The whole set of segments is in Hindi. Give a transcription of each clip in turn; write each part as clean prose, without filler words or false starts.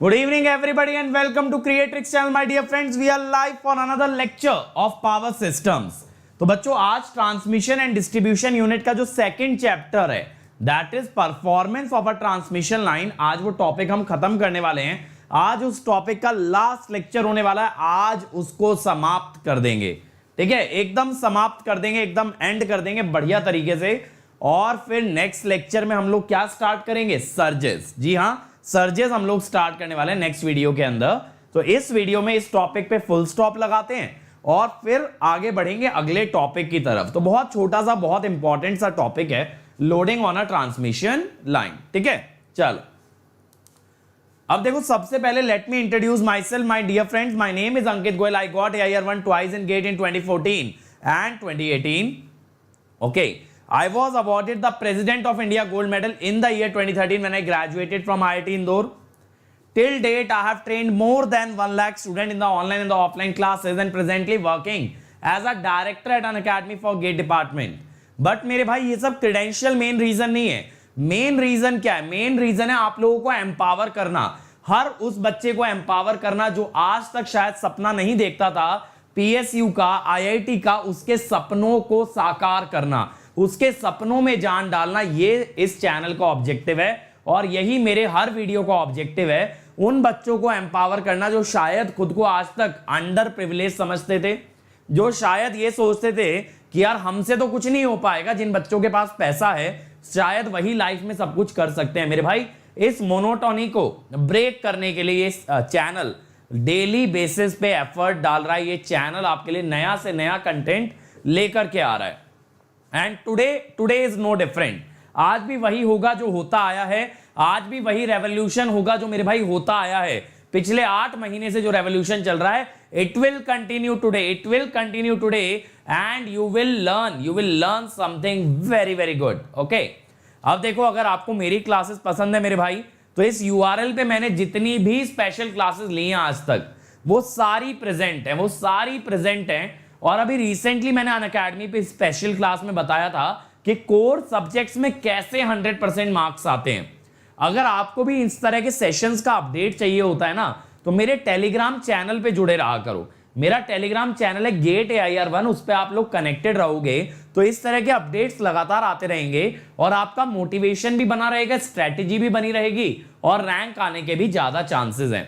Good evening everybody and welcome to Creatrix channel my dear friends. We are live for another lecture of power systems. तो बच्चों आज ट्रांसमिशन एंड डिस्ट्रीब्यूशन यूनिट का जो सेकंड चैप्टर है that is performance of a transmission line, आज वो टॉपिक हम खत्म करने वाले हैं। आज उस टॉपिक का लास्ट लेक्चर होने वाला है, आज उसको समाप्त कर देंगे। ठीक है, एकदम समाप्त कर देंगे, एकदम एंड कर देंगे बढ़िया तरीके से। और फिर नेक्स्ट लेक्चर में हम लोग क्या स्टार्ट करेंगे? सर्जेस। जी हाँ, सर्जेस हम लोग स्टार्ट करने वाले हैं नेक्स्ट वीडियो के अंदर। तो इस वीडियो में इस टॉपिक पे फुल स्टॉप लगाते हैं और फिर आगे बढ़ेंगे अगले टॉपिक की तरफ। तो बहुत छोटा सा बहुत इंपॉर्टेंट सा टॉपिक है, loading on a transmission line. ठीक है, चलो अब देखो, सबसे पहले let me introduce myself my dear friends. My name is Ankit Goyal. I got AIR1 twice in GATE in 2014 and 2018. Okay. I was awarded the President of India Gold Medal in the year 2013 when I graduated from IIT Indore. Till date, I have trained more than 1 lakh students in the online and the offline classes and presently working as a director at an academy for GATE department. But मेरे भाई ये सब credential main reason नहीं है। मेन रीजन क्या है? मेन रीजन है आप लोगों को एम्पावर करना, हर उस बच्चे को एम्पावर करना जो आज तक शायद सपना नहीं देखता था PSU का, IIT का, उसके सपनों को साकार करना, उसके सपनों में जान डालना। ये इस चैनल का ऑब्जेक्टिव है और यही मेरे हर वीडियो का ऑब्जेक्टिव है। उन बच्चों को एम्पावर करना जो शायद खुद को आज तक अंडर प्रिविलेज समझते थे, जो शायद ये सोचते थे कि यार हमसे तो कुछ नहीं हो पाएगा। जिन बच्चों के पास पैसा है शायद वही लाइफ में सब कुछ कर सकते हैं। मेरे भाई इस मोनोटोनी को ब्रेक करने के लिए ये चैनल डेली बेसिस पे एफर्ट डाल रहा है। ये चैनल आपके लिए नया से नया कंटेंट लेकर के आ रहा है and today is no different. आज भी वही होगा जो होता आया है, आज भी वही रेवोल्यूशन होगा जो मेरे भाई होता आया है। पिछले 8 महीने से जो रेवोल्यूशन चल रहा है, it will continue today, it will continue today and you will learn something very very good. Okay, अब देखो, अगर आपको मेरी क्लासेस पसंद है मेरे भाई, तो इस URL पे मैंने जितनी भी स्पेशल क्लासेस ली हैं आज तक, वो सारी प्रेजेंट हैं। और अभी रिसेंटली मैंने अनअकैडमी पे स्पेशल क्लास में बताया था कि कोर सब्जेक्ट्स में कैसे 100% मार्क्स आते हैं। अगर आपको भी इस तरह के सेशंस का अपडेट चाहिए होता है ना, तो मेरे टेलीग्राम चैनल पे जुड़े रहा करो। मेरा टेलीग्राम चैनल है गेट AIR1, उस पर आप लोग कनेक्टेड रहोगे तो इस तरह के अपडेट्स लगातार आते रहेंगे और आपका मोटिवेशन भी बना रहेगा, स्ट्रेटेजी भी बनी रहेगी और रैंक आने के भी ज्यादा चांसेस हैं।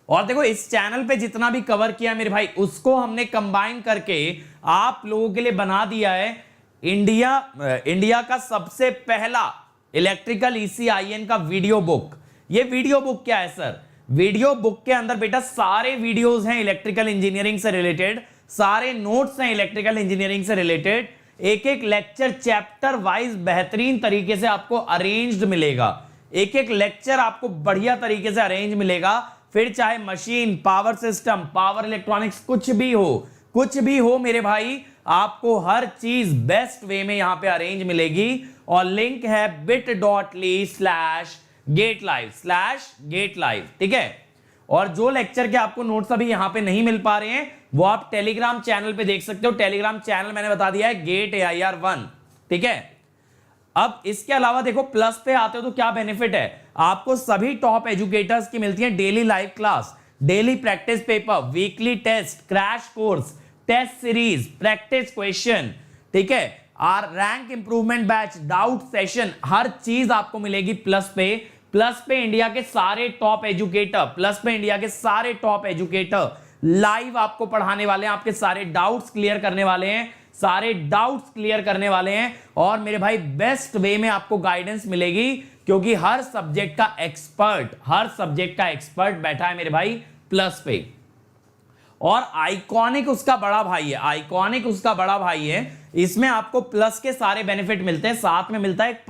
और देखो, इस चैनल पे जितना भी कवर किया मेरे भाई, उसको हमने कंबाइन करके आप लोगों के लिए बना दिया है इंडिया का सबसे पहला इलेक्ट्रिकल ECIN का वीडियो बुक। ये वीडियो बुक क्या है सर? वीडियो बुक के अंदर बेटा सारे वीडियोस हैं इलेक्ट्रिकल इंजीनियरिंग से रिलेटेड, सारे नोट्स हैं इलेक्ट्रिकल इंजीनियरिंग से रिलेटेड। एक एक लेक्चर चैप्टर वाइज बेहतरीन तरीके से आपको अरेंज्ड मिलेगा, एक एक लेक्चर आपको बढ़िया तरीके से अरेंज मिलेगा। फिर चाहे machine, power system, power electronics, कुछ भी हो मेरे भाई, आपको हर चीज बेस्ट वे में यहां पे अरेंज मिलेगी। और लिंक है bit.ly/gatelive। ठीक है, और जो लेक्चर के आपको नोट्स अभी यहां पे नहीं मिल पा रहे हैं वो आप टेलीग्राम चैनल पे देख सकते हो। टेलीग्राम चैनल मैंने बता दिया है, गेट AIR1। ठीक है, अब इसके अलावा देखो, प्लस पे आते हो तो क्या बेनिफिट है? आपको सभी टॉप एजुकेटर्स की मिलती है daily live class, daily practice paper, weekly test, crash course, test series, practice question. ठीक है, और rank improvement batch, doubt session, हर चीज आपको मिलेगी प्लस पे इंडिया के सारे टॉप एजुकेटर लाइव आपको पढ़ाने वाले हैं, आपके सारे डाउट्स क्लियर करने वाले हैं और मेरे भाई बेस्ट वे में आपको गाइडेंस मिलेगी, क्योंकि हर सब्जेक्ट का एक्सपर्ट बैठा है मेरे भाई प्लस पे। और आइकॉनिक उसका बड़ा भाई है, इसमें आपको प्लस के सारे बेनिफिट मिलते हैं। साथ में मिलता है एक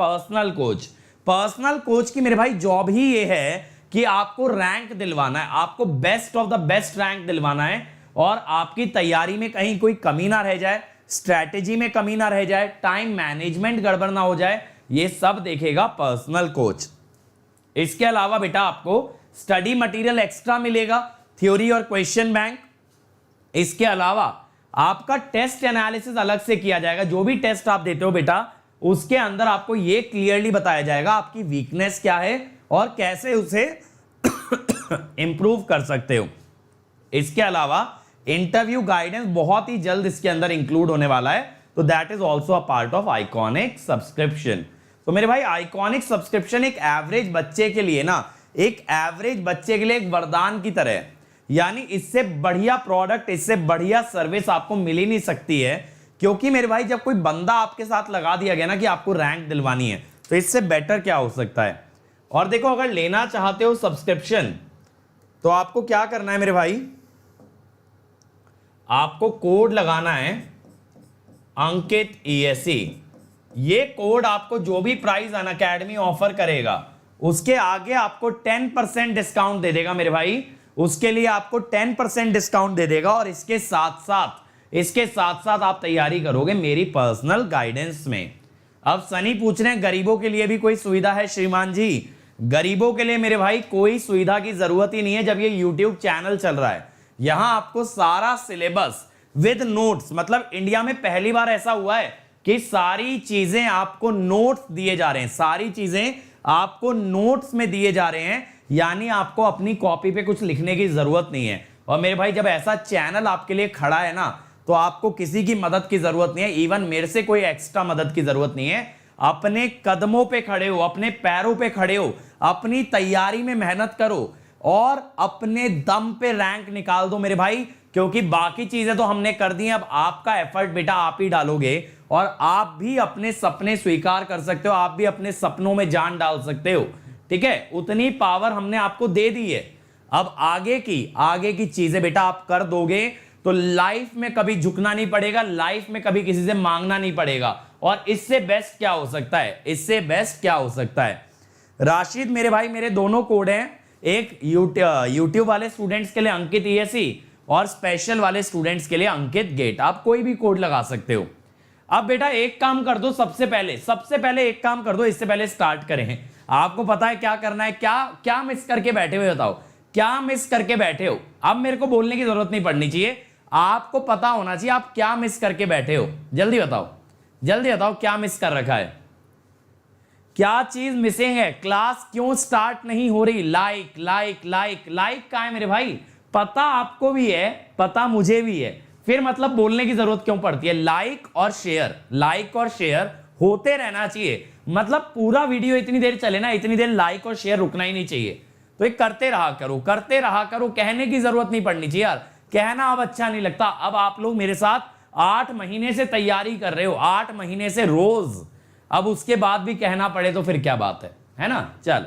पर्सनल कोच की मेरे भाई जॉब ही ये है कि आपको रैंक दिलवाना है, आपको best of the best rank दिलवाना है और आपकी तैयारी में कहीं कोई कमी ना रह जाए, स्ट्रैटेजी में कमी ना रह जाए, टाइम मैनेजमेंट गड़बड़ ना हो जाए, ये सब देखेगा पर्सनल कोच। इसके अलावा बेटा आपको स्टडी मटेरियल एक्स्ट्रा मिलेगा, थ्योरी और क्वेश्चन बैंक। इसके अलावा आपका टेस्ट एनालिसिस अलग से किया जाएगा। जो भी टेस्ट आप देते हो बेटा, उसके अंदर आपको यह क्लियरली बताया जाएगा आपकी वीकनेस क्या है और कैसे उसे इंप्रूव कर सकते हो। इसके अलावा इंटरव्यू गाइडेंस बहुत ही जल्द इसके अंदर इंक्लूड होने वाला है, तो that is also a part of iconic subscription. तो मेरे भाई आइकॉनिक सब्सक्रिप्शन एक एवरेज बच्चे के लिए ना, एक एवरेज बच्चे के लिए एक वरदान की तरह है। यानी इससे बढ़िया प्रोडक्ट, इससे बढ़िया सर्विस आपको मिल ही नहीं सकती है, क्योंकि मेरे भाई जब कोई बंदा आपके साथ लगा दिया गया ना कि आपको रैंक दिलवानी है, तो इससे बेटर क्या हो सकता है। और देखो, अगर लेना चाहते हो सब्सक्रिप्शन, तो आपको क्या करना है मेरे भाई, आपको कोड लगाना है अंकित ESE। ये कोड आपको जो भी प्राइस अनअकैडमी ऑफर करेगा उसके आगे आपको 10% डिस्काउंट दे देगा मेरे भाई। उसके लिए आपको 10% डिस्काउंट दे देगा, और इसके साथ साथ आप तैयारी करोगे मेरी पर्सनल गाइडेंस में। अब सनी पूछ रहे हैं गरीबों के लिए भी कोई सुविधा है श्रीमान जी? गरीबों के लिए मेरे भाई कोई सुविधा की जरूरत ही नहीं है। जब ये YouTube चैनल चल रहा है, यहां आपको सारा सिलेबस विद नोट्स, मतलब इंडिया में पहली बार ऐसा हुआ है कि सारी चीजें आपको नोट्स दिए जा रहे हैं, सारी चीजें आपको नोट्स में दिए जा रहे हैं। यानी आपको अपनी कॉपी पे कुछ लिखने की जरूरत नहीं है। और मेरे भाई जब ऐसा चैनल आपके लिए खड़ा है ना, तो आपको किसी की मदद की जरूरत नहीं है, इवन मेरे से कोई एक्स्ट्रा मदद की जरूरत नहीं है। अपने कदमों पे खड़े हो, अपने पैरों पे खड़े हो, अपनी तैयारी में मेहनत करो और अपने दम पे रैंक निकाल दो मेरे भाई, क्योंकि बाकी चीजें तो हमने कर दी हैं। अब आपका एफर्ट बेटा आप ही डालोगे, और आप भी अपने सपने स्वीकार कर सकते हो, आप भी अपने सपनों में जान डाल सकते हो। ठीक है, उतनी पावर हमने आपको दे दी है। अब आगे की चीजें बेटा आप कर दोगे तो लाइफ में कभी झुकना नहीं पड़ेगा, लाइफ में कभी किसी से मांगना नहीं पड़ेगा। और इससे बेस्ट क्या हो सकता है, इससे बेस्ट क्या हो सकता है? राशिद मेरे भाई, मेरे दोनों कोड हैं, एक यूट्यूब वाले स्टूडेंट्स के लिए अंकित ESE और स्पेशल वाले स्टूडेंट्स के लिए अंकित गेट। आप कोई भी कोड लगा सकते हो। अब बेटा एक काम कर दो, सबसे पहले एक काम कर दो, इससे पहले स्टार्ट करें। आपको पता है क्या करना है? क्या मिस करके बैठे हुए बताओ, क्या मिस करके बैठे हो? अब मेरे को बोलने की जरूरत नहीं पड़नी चाहिए, आपको पता होना चाहिए आप क्या मिस करके बैठे हो। जल्दी बताओ क्या मिस कर रखा है, क्या चीज मिसिंग है? क्लास क्यों स्टार्ट नहीं हो रही? लाइक कहां है मेरे भाई? पता आपको भी है, पता मुझे भी है, फिर मतलब बोलने की जरूरत क्यों पड़ती है? लाइक और शेयर होते रहना चाहिए। मतलब पूरा वीडियो इतनी देर चले ना, इतनी देर लाइक और शेयर रुकना ही नहीं चाहिए। तो ये करते रहा करो, कहने की जरूरत नहीं पड़नी चाहिए यार। कहना अब अच्छा नहीं लगता। अब आप लोग मेरे साथ 8 महीने से तैयारी कर रहे हो, 8 महीने से रोज, अब उसके बाद भी कहना पड़े तो फिर क्या बात है ना? चल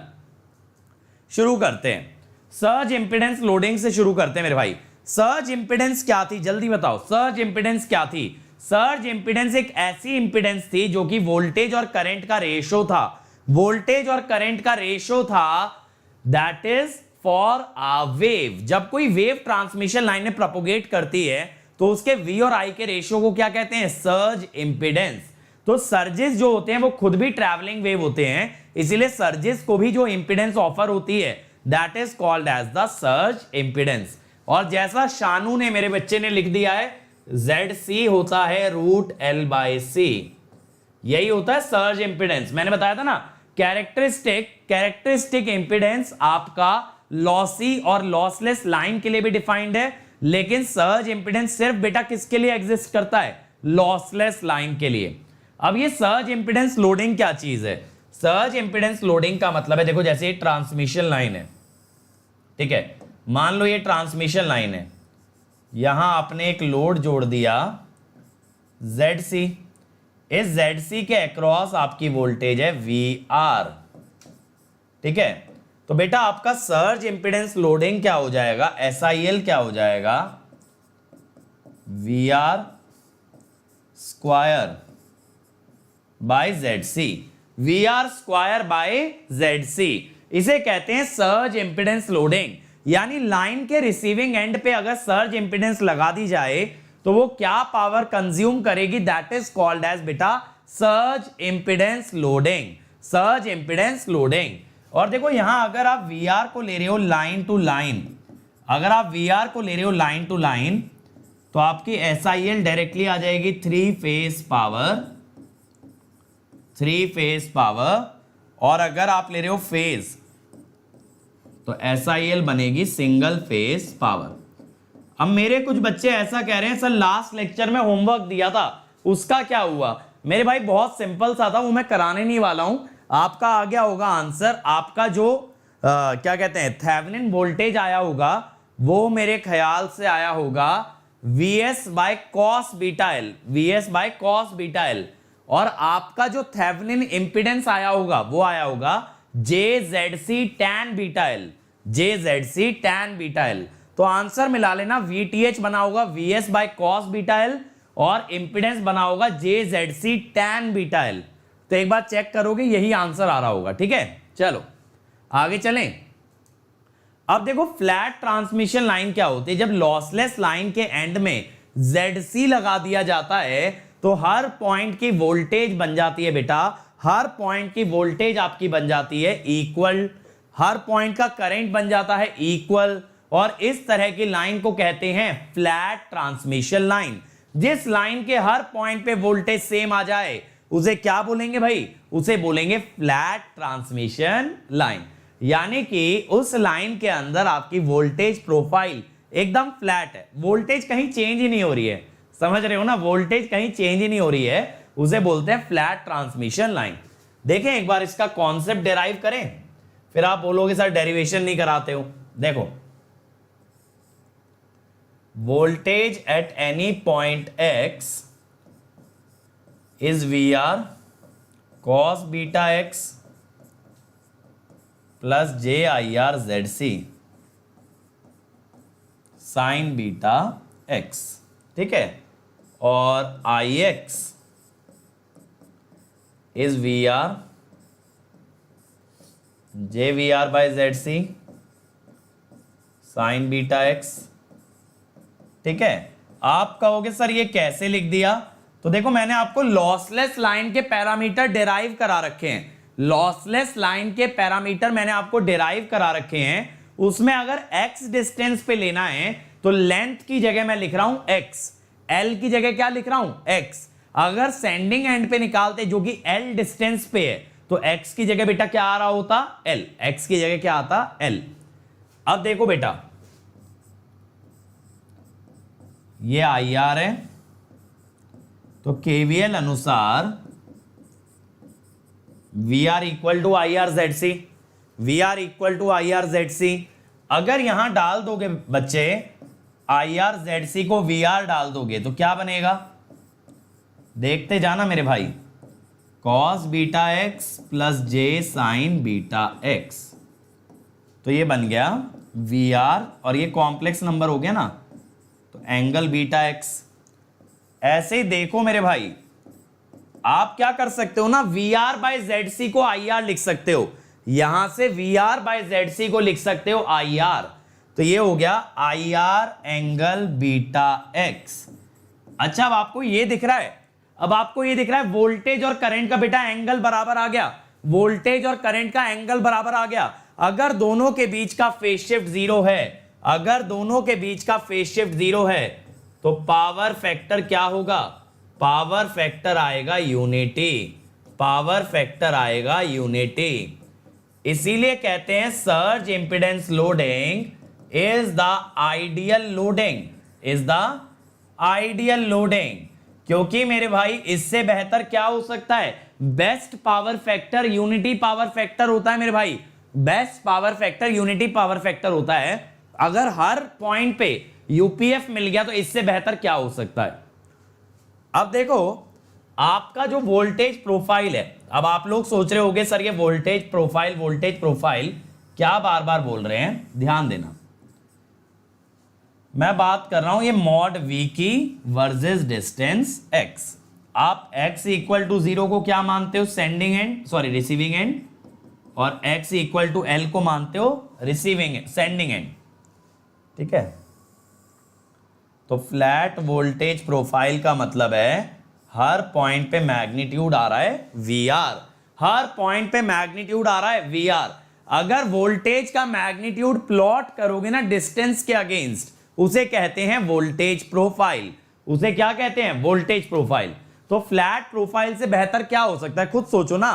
शुरू करते हैं। सर्ज इंपीडेंस लोडिंग से शुरू करते हैं मेरे भाई। सर्ज इंपीडेंस क्या थी, जल्दी बताओ। सर्ज इंपीडेंस क्या थी? सर्ज इंपीडेंस एक ऐसी इंपीडेंस थी जो कि वोल्टेज और करंट का रेशो था। वोल्टेज और करंट का रेशो था, that is for a wave. जब कोई वेव ट्रांसमिशन लाइन में प्रोपोगेट करती है तो उसके V और I के रेशियो को क्या कहते हैं? Surge impedance. तो सर्जेस जो होते हैं वो खुद भी ट्रैवलिंग वेव होते हैं, इसीलिए सर्जेस को भी जो इंपीडेंस ऑफर होती है that is called as the surge impedance. और जैसा शानू ने, मेरे बच्चे ने लिख दिया है, ZC होता है √L/C, यही होता है सर्ज इंपीडेंस। मैंने बताया था ना, कैरेक्टरिस्टिक इंपीडेंस आपका लॉसी और लॉसलेस लाइन के लिए भी डिफाइंड है, लेकिन सर्ज इंपीडेंस सिर्फ बेटा किसके लिए एग्जिस्ट करता है? लॉसलेस लाइन के लिए। अब ये सर्ज इंपीडेंस लोडिंग क्या चीज है? सर्ज इंपीडेंस लोडिंग का मतलब है, देखो जैसे ये ट्रांसमिशन लाइन है, ठीक है, मान लो ये ट्रांसमिशन लाइन है, यहां आपने एक लोड जोड़ दिया ZC, इस ZC के अक्रॉस आपकी वोल्टेज है VR, ठीक है। तो बेटा आपका सर्ज इंपीडेंस लोडिंग क्या हो जाएगा? SIL क्या हो जाएगा? VR square by ZC, VR square by ZC, इसे कहते हैं सर्ज इंपीडेंस लोडिंग। यानी लाइन के रिसीविंग एंड पे अगर सर्ज इंपीडेंस लगा दी जाए तो वो क्या पावर कंज्यूम करेगी? दैट इज कॉल्ड एज बेटा surge impedance loading, surge impedance loading. और देखो यहां अगर आप VR को ले रहे हो लाइन टू लाइन, अगर आप VR को ले रहे हो लाइन टू लाइन, तो आपकी SIL डायरेक्टली आ जाएगी 3 फेज पावर। और अगर आप ले रहे हो फेज, तो SIL बनेगी सिंगल फेज पावर। अब मेरे कुछ बच्चे ऐसा कह रहे हैं सर लास्ट लेक्चर में होमवर्क दिया था उसका क्या हुआ? मेरे भाई बहुत सिंपल सा था, वो मैं कराने नहीं वाला हूं। आपका आ गया होगा आंसर। आपका जो क्या कहते हैं थेवेनिन वोल्टेज आया होगा वो मेरे ख्याल से आया होगा VS by cos beta L, VS by cos beta L. और आपका जो थेवेनिन इंपीडेंस आया होगा वो आया होगा JZC tan beta L, JZC tan beta L. तो आंसर मिला लेना, VTH बना होगा VS by cos beta L और इंपीडेंस बना होगा JZC tan बीटा एल। तो एक बार चेक करोगे यही आंसर आ रहा होगा। ठीक है, चलो आगे चलें। अब देखो फ्लैट ट्रांसमिशन लाइन क्या होती है, जब लॉसलेस लाइन के एंड में ZC लगा दिया जाता है तो हर पॉइंट की वोल्टेज बन जाती है बेटा, हर पॉइंट की वोल्टेज आपकी बन जाती है इक्वल, हर पॉइंट का करंट बन जाता है इक्वल। और इस तरह की लाइन को कहते हैं फ्लैट ट्रांसमिशन लाइन। जिस लाइन के हर पॉइंट पे वोल्टेज सेम आ जाए उसे क्या बोलेंगे भाई? उसे बोलेंगे फ्लैट ट्रांसमिशन लाइन। यानी कि उस लाइन के अंदर आपकी वोल्टेज प्रोफाइल एकदम फ्लैट है, वोल्टेज कहीं चेंज ही नहीं हो रही है। समझ रहे हो ना, वोल्टेज कहीं चेंज ही नहीं हो रही है, उसे बोलते हैं फ्लैट ट्रांसमिशन लाइन। देखें एक बार इसका कॉन्सेप्ट डिराइव करें, फिर आप बोलोगे सर डेरिवेशन नहीं कराते हो। देखो voltage at any point x is VR cos beta x plus JIR ZC sin beta x। ठीक है, और IX is VR JVR by ZC sin beta x। ठीक है, आप कहोगे सर ये कैसे लिख दिया? तो देखो मैंने आपको लॉसलेस लाइन के पैरामीटर डिराइव करा रखे हैं, लॉसलेस लाइन के पैरामीटर मैंने आपको डिराइव करा रखे हैं। उसमें अगर x डिस्टेंस पे लेना है तो लेंथ की जगह मैं लिख रहा हूं x, l की जगह क्या लिख रहा हूं x। अगर सेंडिंग एंड पे निकालते जो कि l डिस्टेंस पे है तो x की जगह बेटा क्या आ रहा होता? l, x की जगह क्या आता? l। अब देखो बेटा ये IR है तो KVL अनुसार VR equal to IR ZC, VR equal to IR ZC। अगर यहां डाल दोगे बच्चे IR ZC को VR डाल दोगे तो क्या बनेगा? देखते जाना मेरे भाई, cos beta x plus J sin beta x। तो ये बन गया VR और ये कॉम्प्लेक्स नंबर हो गया ना, तो एंगल बीटा x। ऐसे ही देखो मेरे भाई, आप क्या कर सकते हो ना, VR बाय ZC को IR लिख सकते हो, यहां से VR बाय ZC को लिख सकते हो IR। तो ये हो गया IR एंगल बीटा x। अच्छा अब आपको ये दिख रहा है, अब आपको ये दिख रहा है वोल्टेज और करंट का बेटा एंगल बराबर आ गया, वोल्टेज और करंट का एंगल बराबर आ गया। अगर दोनों के बीच का फेज शिफ्ट 0 है, अगर दोनों के बीच का फेज शिफ्ट 0 है तो पावर फैक्टर क्या होगा? पावर फैक्टर आएगा यूनिटी, पावर फैक्टर आएगा यूनिटी। इसीलिए कहते हैं surge impedance loading is the ideal loading, is the ideal loading. क्योंकि मेरे भाई इससे बेहतर क्या हो सकता है? Best power factor unity power factor होता है मेरे भाई, best power factor unity power factor होता है। अगर हर पॉइंट पे यूपीएफ मिल गया तो इससे बेहतर क्या हो सकता है? अब देखो आपका जो वोल्टेज प्रोफाइल है, अब आप लोग सोच रहे होंगे सर ये वोल्टेज प्रोफाइल क्या बार बार बोल रहे हैं? ध्यान देना, मैं बात कर रहा हूं ये मॉड V की वर्सेस डिस्टेंस x। आप x इक्वल टू 0 को क्या मानते हो? Sending end, sorry receiving end, और x इक्वल टू l को मानते हो रिसीविंग सेंडिंग एंड। ठीक है, तो फ्लैट वोल्टेज प्रोफाइल का मतलब है हर पॉइंट पे मैग्नीट्यूड आ रहा है VR, हर पॉइंट पे मैग्नीट्यूड आ रहा है VR। अगर वोल्टेज का मैग्नीट्यूड प्लॉट करोगे ना डिस्टेंस के अगेंस्ट, उसे कहते हैं वोल्टेज प्रोफाइल, उसे क्या कहते हैं? Voltage profile. तो फ्लैट प्रोफाइल से बेहतर क्या हो सकता है? खुद सोचो ना,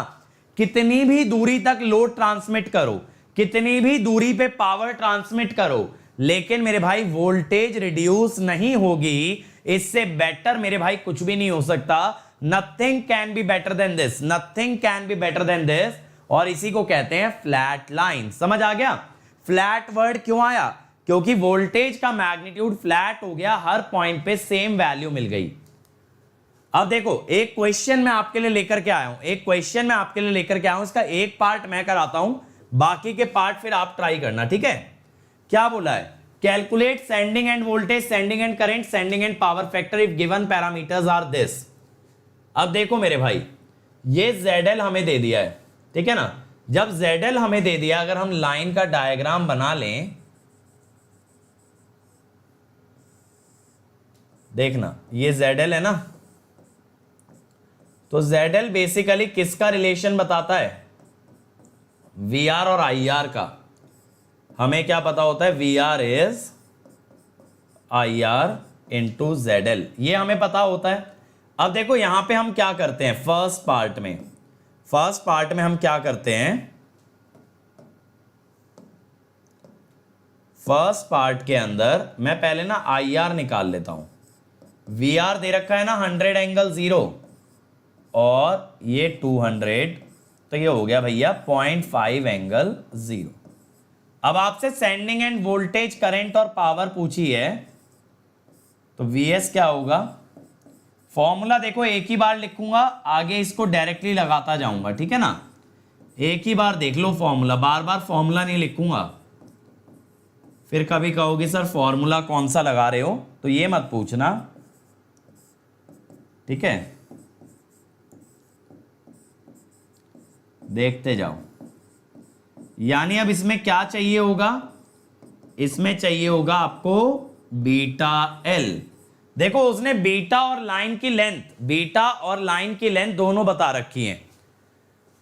कितनी भी दूरी तक लोड ट्रांसमिट करो, कितनी भी दूरी पे पावर ट्रांसमिट करो, लेकिन मेरे भाई वोल्टेज रिड्यूस नहीं होगी। इससे बेटर मेरे भाई कुछ भी नहीं हो सकता। Nothing can be better than this, nothing can be better than this. और इसी को कहते हैं फ्लैट लाइन। समझ आ गया? फ्लैट वर्ड क्यों आया? क्योंकि वोल्टेज का मैग्नीट्यूड फ्लैट हो गया, हर पॉइंट पे सेम वैल्यू मिल गई। अब देखो, एक क्वेश्चन मैं आपके लिए लेकर के आया हूं, एक क्वेश्चन मैं आपके लिए लेकर के आया हूं। इसका एक पार्ट मैं कराता हूं, बाकी के पार्ट फिर आप ट्राई करना, ठीक है? क्या बोला है? Calculate sending end voltage, sending end current, sending end power factor if given parameters are this. अब देखो मेरे भाई, ये ZL हमें दे दिया है, ठीक है ना? जब ZL हमें दे दिया, अगर हम लाइन का डायग्राम बना लें, देखना ये ZL है ना, तो ZL बेसिकली किसका रिलेशन बताता है? VR और IR का। हमें क्या पता होता है? VR is IR into ZL, ये हमें पता होता है। अब देखो यहां पे हम क्या करते हैं, फर्स्ट पार्ट में हम क्या करते हैं? फर्स्ट पार्ट के अंदर मैं पहले ना IR निकाल लेता हूं। VR दे रखा है ना 100 एंगल 0 और ये 200, तो ये हो गया भैया 0.5 एंगल 0। अब आपसे सेंडिंग एंड वोल्टेज, करंट और पावर पूछी है, तो VS क्या होगा? फॉर्मूला देखो एक ही बार लिखूंगा, आगे इसको डायरेक्टली लगाता जाऊंगा, ठीक है ना? एक ही बार देख लो फॉर्मूला, बार बार फॉर्मूला नहीं लिखूंगा। फिर कभी कहोगे सर फॉर्मूला कौन सा लगा रहे हो, तो ये मत पूछना, ठीक है? देखते जाओ। यानी अब इसमें क्या चाहिए होगा? इसमें चाहिए होगा आपको बीटा एल। देखो उसने बीटा और लाइन की लेंथ दोनों बता रखी हैं।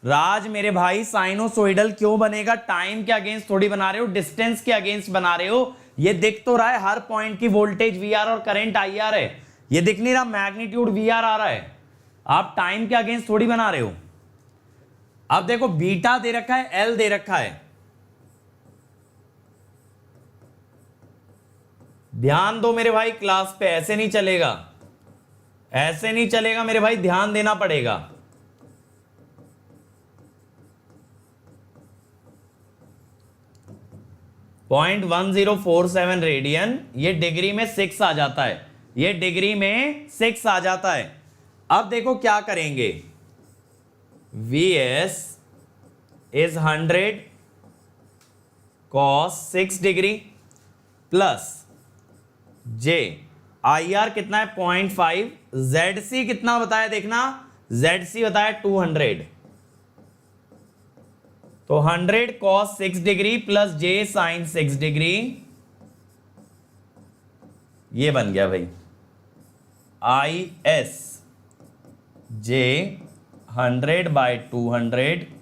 राज मेरे भाई साइनोसोइडल क्यों बनेगा? टाइम के अगेंस्ट थोड़ी बना रहे हो, डिस्टेंस के अगेंस्ट बना रहे हो। ये दिख तो रहा है हर पॉइंट की वोल्टेज VR और करंट IR है, ये दिख नहीं रहा मैग्नीट्यूड VR आ रहा है। आप टाइम के अगेंस्ट थोड़ी बना रहे हो। अब देखो बीटा दे रखा है, एल दे रखा है। ध्यान दो मेरे भाई क्लास पे, ऐसे नहीं चलेगा, ऐसे नहीं चलेगा मेरे भाई, ध्यान देना पड़ेगा। .1047 रेडियन, ये डिग्री में 6 आ जाता है, ये डिग्री में 6 आ जाता है। अब देखो क्या करेंगे, VS is 100 cos 6 degree plus J IR कितना है 0.5, ZC कितना बताया देखना, ZC बताया 200, तो 100 cos 6 degree plus J sin 6 degree, ये बन गया भाई IS J 100 बाय 200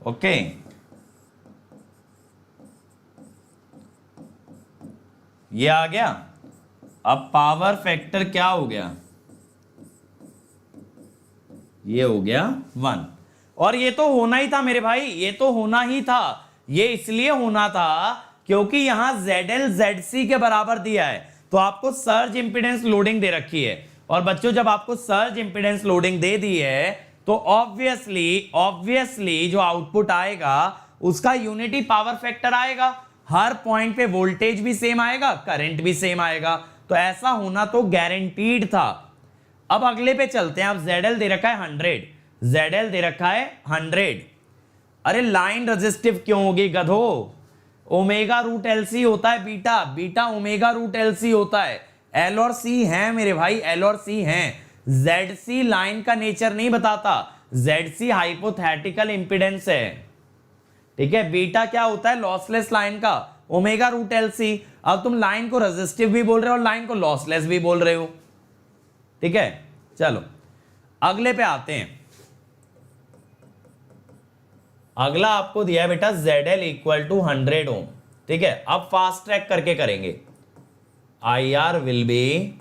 ओके। ये आ गया। अब पावर फैक्टर क्या हो गया? ये हो गया 1। और ये तो होना ही था मेरे भाई, ये तो होना ही था। ये इसलिए होना था क्योंकि यहां ZL ZC के बराबर दिया है, तो आपको सर्ज इंपीडेंस लोडिंग दे रखी है। और बच्चों जब आपको सर्ज इंपीडेंस लोडिंग दे दी है तो ऑब्वियसली जो आउटपुट आएगा उसका यूनिटी पावर फैक्टर आएगा। हर पॉइंट पे वोल्टेज भी सेम आएगा, करंट भी सेम आएगा, तो ऐसा होना तो गारंटीड था। अब अगले पे चलते हैं। अब ZL दे रखा है 100, ZL दे रखा है 100। अरे लाइन रेजिस्टिव क्यों होगी गधो? ओमेगा रूट LC होता है beta, beta omega root LC होता है। L और C हैं मेरे भाई, L और C हैं। ZC लाइन का नेचर नहीं बताता, ZC हाइपोथेटिकल इंपीडेंस है, ठीक है। बीटा क्या होता है? लॉसलेस लाइन का ओमेगा रूट LC। अब तुम लाइन को रेजिस्टिव भी बोल रहे हो और लाइन को लॉसलेस भी बोल रहे हो, ठीक है। चलो अगले पे आते हैं। अगला आपको दिया है बेटा ZL इक्वल टू 100 ओम, ठीक है। अब फास्ट ट्रैक करके करेंगे। IR विल बी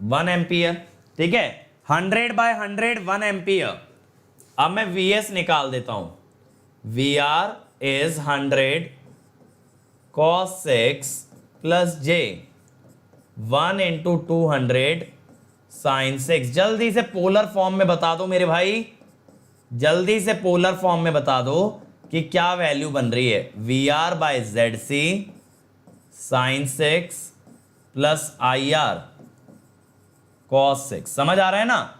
1 एम्पियर, ठीक है। 100/100 1 एम्पियर। अब मैं VS निकाल देता हूं। VR is 100 cos 6 plus J 1 into 200 sin 6। जल्दी से पोलर फॉर्म में बता दो मेरे भाई, जल्दी से पोलर फॉर्म में बता दो कि क्या वैल्यू बन रही है। VR/ZC sin 6 plus IR cos 6। समझ आ रहा है ना,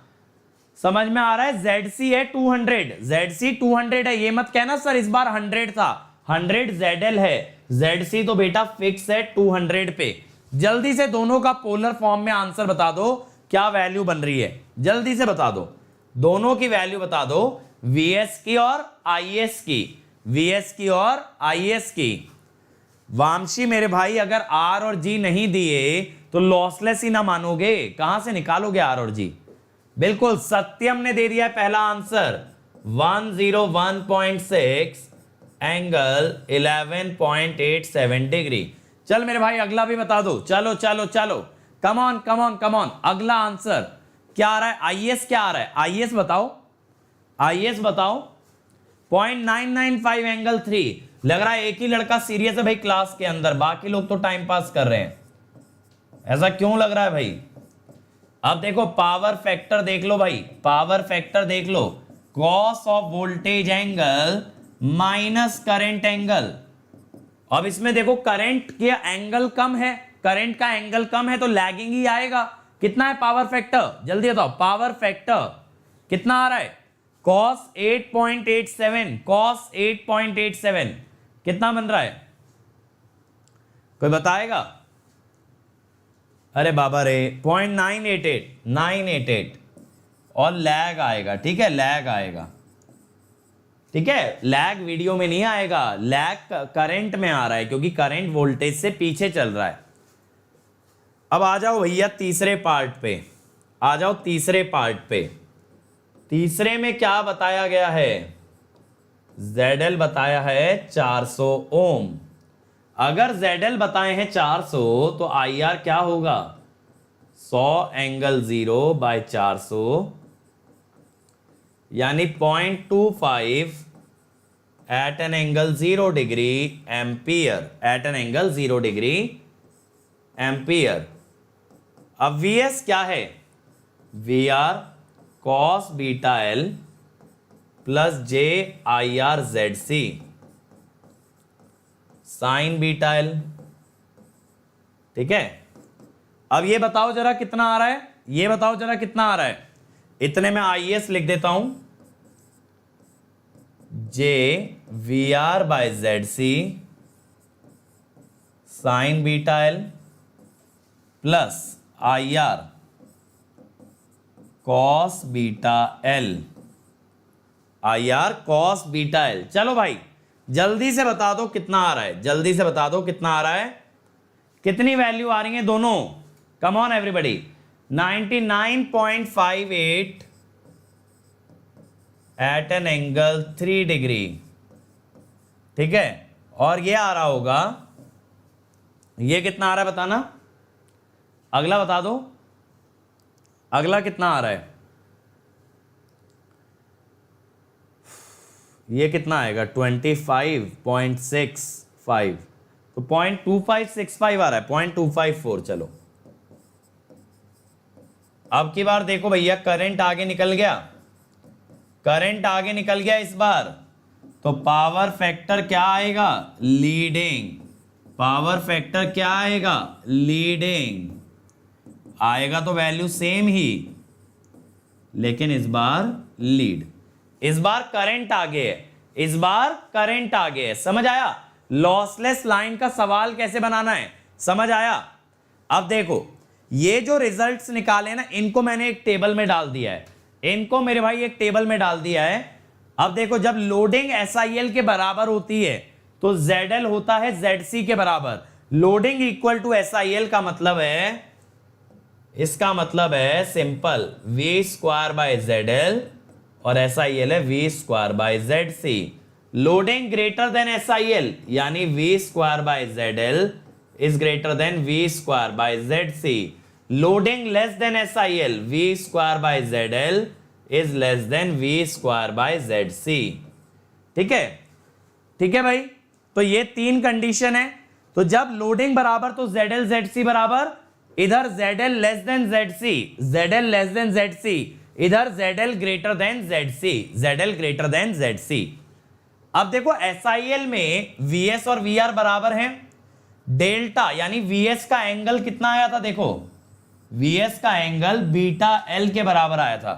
समझ में आ रहा है। ZC है 200, ZC 200 है। ये मत कहना सर इस बार 100 था, 100 ZL है, ZC तो बेटा फिक्स है 200 पे। जल्दी से दोनों का पोलर फॉर्म में आंसर बता दो, क्या वैल्यू बन रही है, जल्दी से बता दो। दोनों की वैल्यू बता दो, VS की और IS की, VS की और IS की। वामशी मेरे भाई अगर R और G नहीं दिए तो लॉसलेस ही ना मानोगे, कहां से निकालोगे R और G। बिल्कुल सत्यम ने दे दिया है पहला आंसर 101.6 एंगल 11.87 डिग्री। चल मेरे भाई अगला भी बता दो, चलो चलो चलो, come on come on come on. अगला आंसर क्या आ रहा है, IS क्या आ रहा है, IS बताओ, IS बताओ। 0.995 एंगल 3। लग रहा है एक ही लड़का सीरियस है भाई क्लास के अंदर, बाकी लोग तो टाइम पास कर रहे हैं। ऐसा क्यों लग रहा है भाई। अब देखो पावर फैक्टर देख लो भाई, पावर फैक्टर देख लो। Cos of voltage angle minus current angle. अब इसमें देखो करंट का एंगल कम है, करंट का एंगल कम है तो लैगिंग ही आएगा। कितना है पावर फैक्टर, जल्दी बताओ। पावर फैक्टर कितना आ रहा है, cos 8.87, cos 8.87 कितना बन रहा है, कोई बताएगा। अरे बाबा रे 0.988 और लैग आएगा, ठीक है, लैग आएगा, ठीक है। लैग वीडियो में नहीं आएगा, लैग करंट में आ रहा है क्योंकि करंट वोल्टेज से पीछे चल रहा है। अब आ जाओ भैया तीसरे पार्ट पे, आ जाओ तीसरे पार्ट पे। तीसरे में क्या बताया गया है, ZL बताया है 400 ओम। अगर ZL बताए हैं 400 तो IR क्या होगा 100 एंगल 0/400 यानी 0.25 at an angle 0 degree ampere, at an angle 0 degree ampere. अब VS क्या है, VR cos beta L plus J IR ZC sine beta L, ठीक है। अब ये बताओ जरा कितना आ रहा है, ये बताओ जरा कितना आ रहा है। इतने में IS लिख देता हूं, J VR/ZC sign beta L plus IR cos beta L, IR cos beta L। चलो भाई जल्दी से बता दो कितना आ रहा है, जल्दी से बता दो कितना आ रहा है, कितनी वैल्यू आ रही है दोनों। Come on everybody. 99.58 at an angle 3 degree, ठीक है। और ये आ रहा होगा, ये कितना आ रहा है बताना, अगला बता दो, अगला कितना आ रहा है, ये कितना आएगा 25.65, तो 0.2565 आ रहा है, 0.254। चलो अब की बार देखो भैया करंट आगे निकल गया, करंट आगे निकल गया इस बार, तो पावर फैक्टर क्या आएगा, लीडिंग। पावर फैक्टर क्या आएगा, लीडिंग आएगा, तो वैल्यू सेम ही, लेकिन इस बार लीड, इस बार करंट आगे है, इस बार करंट आगे है। समझ आया लॉसलेस लाइन का सवाल कैसे बनाना है, समझ आया। अब देखो ये जो रिजल्ट्स निकाले ना, इनको मैंने एक टेबल में डाल दिया है, इनको मेरे भाई एक टेबल में डाल दिया है। अब देखो जब लोडिंग SIL के बराबर होती है तो ZL होता है ZC के बराबर। लोडिंग इक्वल टू SIL का मतलब है इसका मतलब है simple V square by Z L और एस आई एल है V square by Z C. Loading greater than S I L यानी V square by Z L is greater than V square by Z C. Loading less than S I L V square by Z L is less than V square by Z C. ठीक है, ठीक है भाई। तो ये तीन कंडीशन है। तो जब लोडिंग बराबर तो जेड एल जेड सी बराबर, इधर Z L less than Z C, Z L less than Z C, इधर Z L greater than Z C, Z L greater than Z C. अब देखो एस आई एल में वी एस और वी आर बराबर हैं। डेल्टा यानी वी एस का एंगल कितना आया था, देखो वी एस का एंगल बीटा एल के बराबर आया था,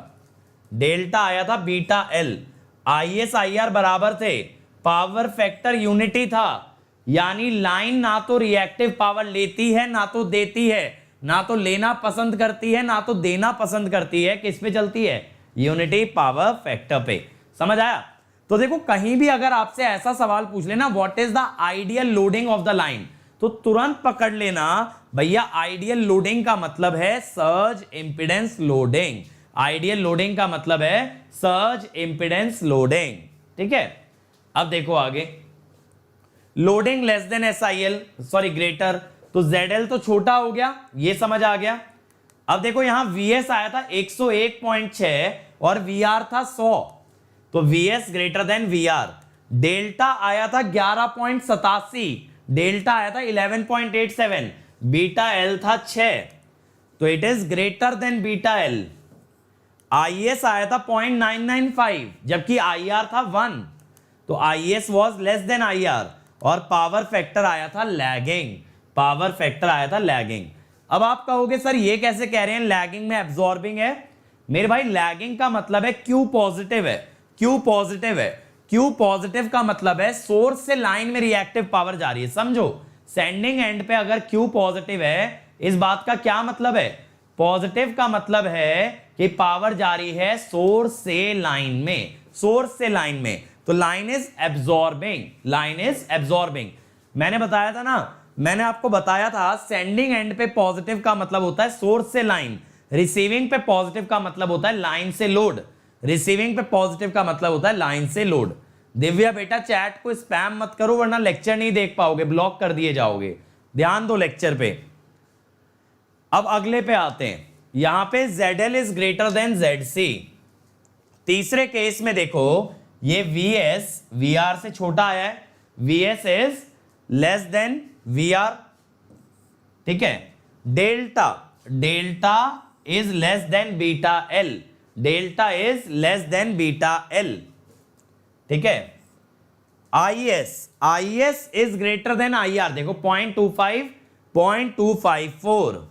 डेल्टा आया था beta L. I S I R बराबर थे, पावर फैक्टर यूनिटी था, यानी लाइन ना तो रिएक्टिव पावर लेती है ना तो देती है, ना तो लेना पसंद करती है ना तो देना पसंद करती है। किस पे चलती है, यूनिटी पावर फैक्टर पे। समझ आया। तो देखो कहीं भी अगर आपसे ऐसा सवाल पूछ लेना what is the ideal loading of the line, तो तुरंत पकड़ लेना भैया आइडियल लोडिंग का मतलब है surge impedance loading. Ideal loading का मतलब है सर्ज इंपीडेंस लोडिंग। ठीक है, अब देखो आगे loading less than S I L sorry greater, तो जेड एल तो छोटा हो गया, ये समझ आ गया। अब देखो यहां वी एस आया था 101.6 और वी आर था 100, तो V S greater than V R. Delta आया था 11.87, डेल्टा आया था 11.87, बीटा एल था 6, तो it is greater than beta L. I S आया था 0.995 जबकि आई आर था 1, तो I S was less than I R और पावर फैक्टर आया था लैगिंग, पावर फैक्टर आया था लैगिंग। अब आप कहोगे सर ये कैसे कह रहे हैं लैगिंग में एब्जॉर्बिंग है। मेरे भाई लैगिंग का मतलब है क्यू पॉजिटिव है, क्यू पॉजिटिव है। क्यू पॉजिटिव का मतलब है सोर्स से लाइन में रिएक्टिव पावर जा रही है। समझो सेंडिंग एंड पे अगर क्यू पॉजिटिव है, इस बात का क्या मतलब है, पॉजिटिव का मतलब है कि पावर जा रही है सोर्स से लाइन में, सोर्स से लाइन में, तो line is absorbing, line is absorbing. मैंने बताया था ना, मैंने आपको बताया था सेंडिंग एंड पे पॉजिटिव का मतलब होता है सोर्स से लाइन, रिसीविंग पे पॉजिटिव का मतलब होता है लाइन से लोड, रिसीविंग पे पॉजिटिव का मतलब होता है लाइन से लोड। दिव्या बेटा चैट को स्पैम मत करो वरना लेक्चर नहीं देख पाओगे, ब्लॉक कर दिए जाओगे, ध्यान दो लेक्चर पे। अब अगले पे आते हैं, यहां पे ZL is greater then ZC। तीसरे केस में देखो ये VS VR से छोटा आया है, VS is less then VR। ठीक है, delta, delta is less then beta L, delta is less then beta L. ठीक है, IS, IS is greater then IR, देखो 0.25, 0.254।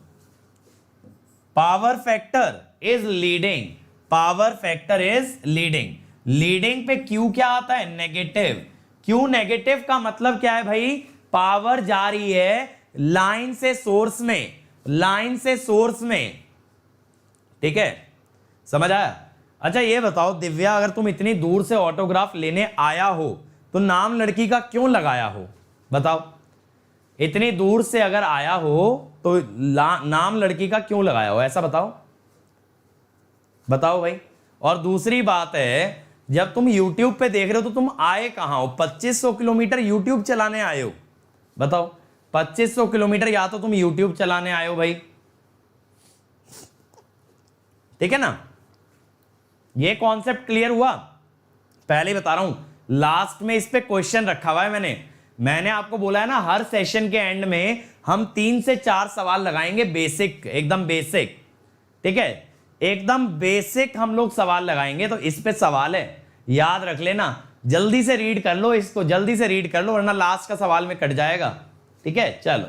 Power factor is leading, power factor is leading. Leading पे क्यू क्या आता है, नेगेटिव। क्यू नेगेटिव का मतलब क्या है भाई, पावर जा रही है लाइन से सोर्स में, लाइन से सोर्स में। ठीक है, समझ आया। अच्छा ये बताओ दिव्या, अगर तुम इतनी दूर से ऑटोग्राफ लेने आया हो तो नाम लड़की का क्यों लगाया हो, बताओ। इतनी दूर से अगर आया हो तो नाम लड़की का क्यों लगाया हो, ऐसा बताओ, बताओ भाई। और दूसरी बात है, जब तुम YouTube पे देख रहे हो तो तुम आए कहां हो, 2500 किलोमीटर YouTube चलाने आए हो, बताओ। 2500 किलोमीटर या तो तुम YouTube चलाने आए हो भाई, ठीक है ना। ये कॉन्सेप्ट क्लियर हुआ, पहले बता रहा हूं, लास्ट में इस पे क्वेश्चन रखा हुआ है मैंने आपको बोला है ना हर सेशन के एंड में हम 3 से 4 सवाल लगाएंगे, बेसिक, एकदम बेसिक। ठीक है, एकदम बेसिक हम लोग सवाल लगाएंगे, तो इस पे सवाल है, याद रख लेना। जल्दी से रीड कर लो इसको, जल्दी से रीड कर लो वरना लास्ट का सवाल में कट जाएगा। ठीक है, चलो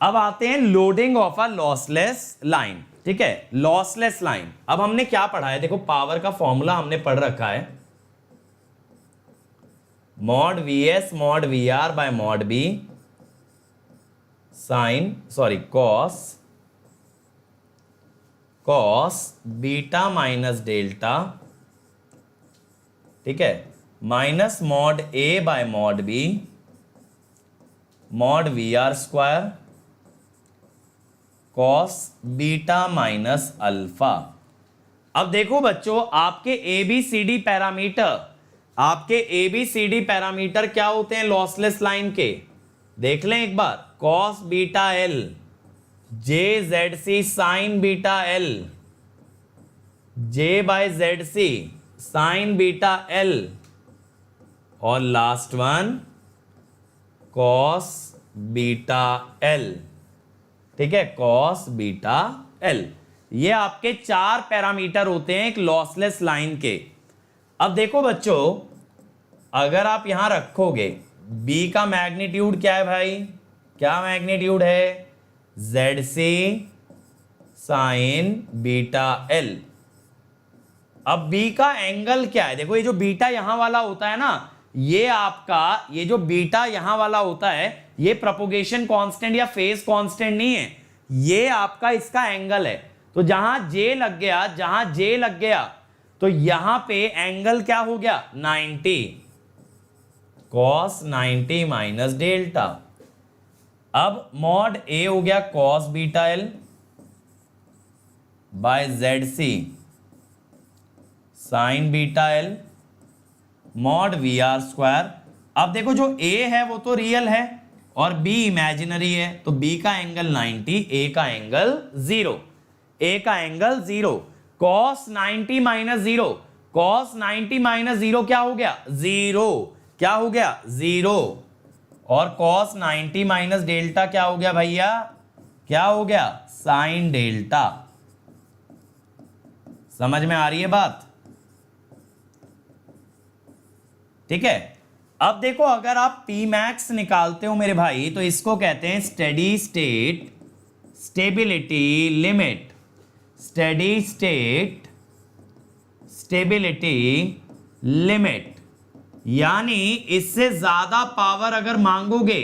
अब आते हैं loading of a lossless line. ठीक है, लॉसलेस लाइन। अब हमने क्या पढ़ा है, देखो पावर का फॉर्मूला हमने पढ़ रखा है, mod VS mod VR bye mod B sine cos beta minus delta, ठीक है, minus mod A bye mod B mod VR square cos beta minus alpha. अब देखो बच्चों, आपके ABCD पैरामीटर क्या होते हैं लॉसलेस लाइन के, देख लें एक बार। Cos beta L, JZC sine beta L, J/ZC sine beta L, और last one cos beta L. ठीक है, कॉस बीटा एल। ये आपके 4 पैरामीटर होते हैं एक लॉसलेस लाइन के। अब देखो बच्चों, अगर आप यहां रखोगे B का मैग्नीट्यूड क्या है भाई, क्या मैग्नीट्यूड है, ZC साइन बीटा एल। अब B का एंगल क्या है, देखो ये जो बीटा यहां वाला होता है ना, ये आपका ये जो बीटा यहां वाला होता है, ये प्रोपोगेशन कांस्टेंट या फेज कांस्टेंट नहीं है, ये आपका इसका एंगल है। तो जहां J लग गया तो यहां पे एंगल क्या हो गया, 90, cos 90 माइनस डेल्टा। अब मॉड A हो गया cos beta L by ZC sine beta L mod VR square. अब देखो जो A है वो तो रियल है और B इमेजिनरी है, तो B का एंगल 90, A का एंगल 0, A का angle 0। cos 90 minus 0, cos 90 minus 0 क्या हो गया, 0, क्या हो गया, 0। और cos 90 माइनस डेल्टा क्या हो गया भैया, क्या हो गया, साइन डेल्टा। समझ में आ रही है बात, ठीक है। अब देखो, अगर आप P मैक्स निकालते हो मेरे भाई, तो इसको कहते हैं steady state stability limit, steady state stability limit. यानी इससे ज्यादा पावर अगर मांगोगे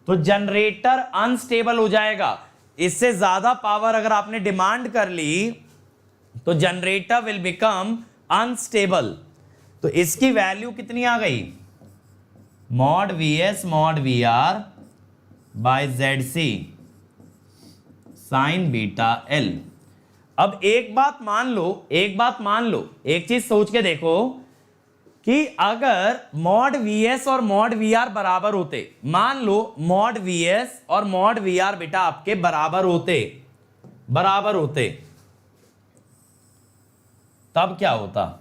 तो जनरेटर अनस्टेबल हो जाएगा। इससे ज्यादा पावर अगर आपने डिमांड कर ली तो जनरेटर विल बिकम अनस्टेबल। तो इसकी वैल्यू कितनी आ गई, mod VS mod VR by ZC sine beta L. अब एक बात मान लो, एक चीज सोच के देखो कि अगर मॉड VS और मॉड VR बराबर होते, मान लो मॉड VS और मॉड VR बेटा आपके बराबर होते, तब क्या होता।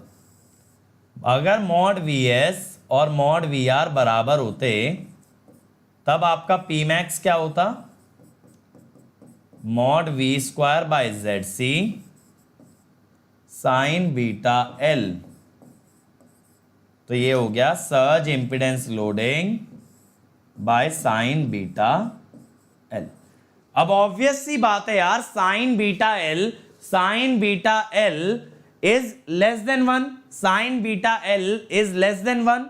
अगर मॉड VS और मॉड VR बराबर होते तब आपका P मैक्स क्या होता, mod V square by ZC sine beta L. तो ये हो गया surge impedance loading by sine beta L. अब ऑब्वियस सी बात है यार, sign beta L is less then 1, sign beta L is less then 1,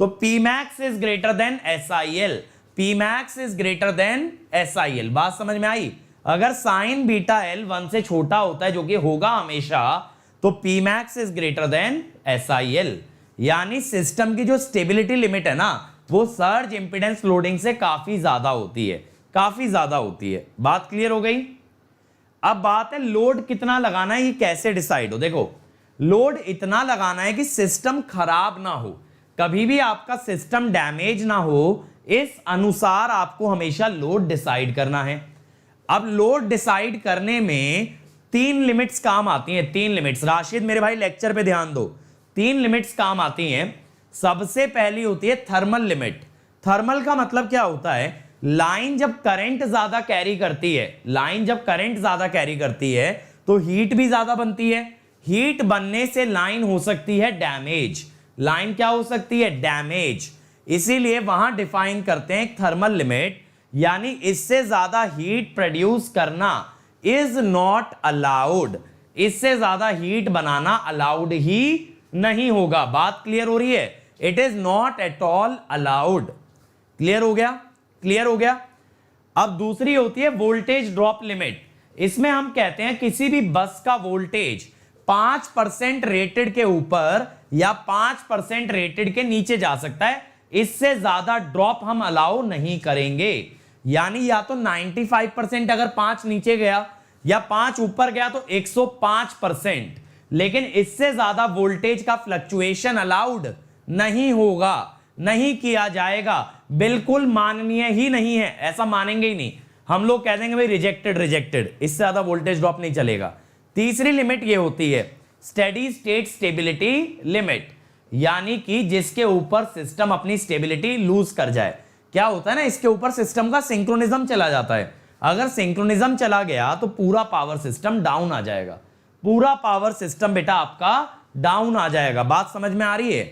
तो P max is greater then SIL, P max is greater then SIL। बात समझ में आई। अगर साइन बीटा एल 1 से छोटा होता है, जो कि होगा हमेशा, तो P max is greater then SIL। यानी सिस्टम की जो स्टेबिलिटी लिमिट है ना, वो सर्ज इंपिडेंस लोडिंग से काफी ज्यादा होती है, बात क्लियर हो गई। अब बात है लोड कितना लगाना है, ये कैसे डिसाइड हो। देखो, लोड इतना लगाना है कि सिस्टम खराब ना हो, कभी भी आपका सिस्टम डैमेज ना हो, इस अनुसार आपको हमेशा लोड डिसाइड करना है। अब लोड डिसाइड करने में 3 लिमिट्स काम आती हैं, 3 लिमिट्स। राशिद मेरे भाई लेक्चर पे ध्यान दो, 3 लिमिट्स काम आती हैं। सबसे पहली होती है थर्मल लिमिट। थर्मल का मतलब क्या होता है, लाइन जब करंट ज्यादा कैरी करती है, तो हीट भी ज्यादा बनती है। हीट बनने से लाइन हो सकती है डैमेज, लाइन क्या हो सकती है, डैमेज। इसीलिए वहां डिफाइन करते हैं थर्मल लिमिट, यानी इससे ज्यादा हीट प्रोड्यूस करना इज नॉट अलाउड, इससे ज्यादा हीट बनाना अलाउड ही नहीं होगा। बात क्लियर हो रही है, it is not at all allowed. Clear हो गया। अब दूसरी होती है वोल्टेज ड्रॉप लिमिट। इसमें हम कहते हैं किसी भी बस का वोल्टेज 5% रेटेड के ऊपर या 5% रेटेड के नीचे जा सकता है, इससे ज्यादा ड्रॉप हम अलाउ नहीं करेंगे। यानी या तो 95% अगर 5 नीचे गया या 5 ऊपर गया तो 105%, लेकिन इससे ज्यादा वोल्टेज का फ्लक्चुएशन अलाउड नहीं होगा, नहीं किया जाएगा, बिल्कुल माननीय ही नहीं है, ऐसा मानेंगे ही नहीं। हम लोग कह देंगे भाई रिजेक्टेड रिजेक्टेड, इससे ज्यादा वोल्टेज ड्रॉप नहीं चलेगा। तीसरी लिमिट ये होती है स्टेडी स्टेट स्टेबिलिटी लिमिट, यानी कि जिसके ऊपर सिस्टम अपनी स्टेबिलिटी लूज कर जाए। क्या होता है ना, इसके ऊपर सिस्टम का सिंक्रोनिज्म चला जाता है। अगर सिंक्रोनिज्म चला गया तो पूरा पावर सिस्टम डाउन आ जाएगा, पूरा पावर सिस्टम बेटा आपका डाउन आ जाएगा। बात समझ में आ रही है?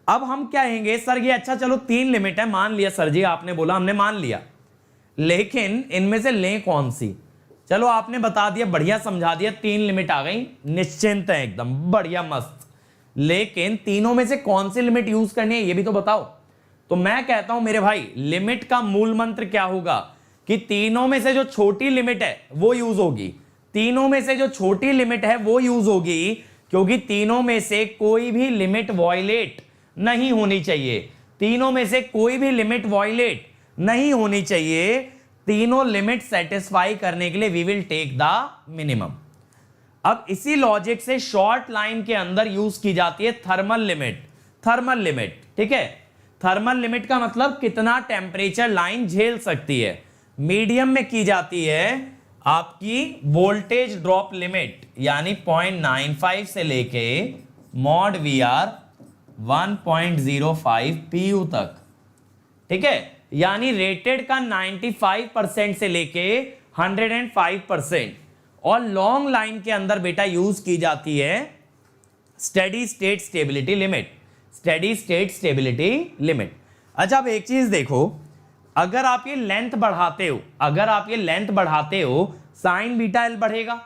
अब हम क्या कहेंगे सर ये अच्छा चलो 3 लिमिट है, मान लिया सर जी, आपने बोला हमने मान लिया, लेकिन इनमें से लें कौन सी? चलो आपने बता दिया, बढ़िया समझा दिया, 3 लिमिट आ गई, निश्चिंत है एकदम, बढ़िया मस्त। लेकिन तीनों में से कौन सी लिमिट यूज करनी है ये भी तो बताओ। तो मैं कहता हूं मेरे भाई लिमिट का मूल मंत्र क्या होगा कि तीनों में से जो छोटी लिमिट है वो यूज होगी, तीनों में से जो छोटी लिमिट है वो यूज होगी, क्योंकि तीनों में से कोई भी लिमिट वॉयलेट नहीं होनी चाहिए, तीनों में से कोई भी लिमिट वॉयलेट नहीं होनी चाहिए। तीनों लिमिट सेटिस्फाई करने के लिए we will take the minimum. अब इसी लॉजिक से शॉर्ट लाइन के अंदर यूज की जाती है थर्मल लिमिट। थर्मल लिमिट, ठीक है, थर्मल लिमिट का मतलब कितना टेम्परेचर लाइन झेल सकती है। मीडियम में की जाती है आपकी वोल्टेज ड्रॉप लिमिट, यानी 0.95 से लेके मॉड VR 1.05 PU तक, ठीक है, यानी रेटेड का 95% से लेके 105%। और लॉन्ग लाइन के अंदर बेटा यूज की जाती है steady state stability limit, steady state stability limit. अच्छा अब एक चीज देखो, अगर आप ये लेंथ बढ़ाते हो, अगर आप ये लेंथ बढ़ाते हो, साइन बीटा एल बढ़ेगा,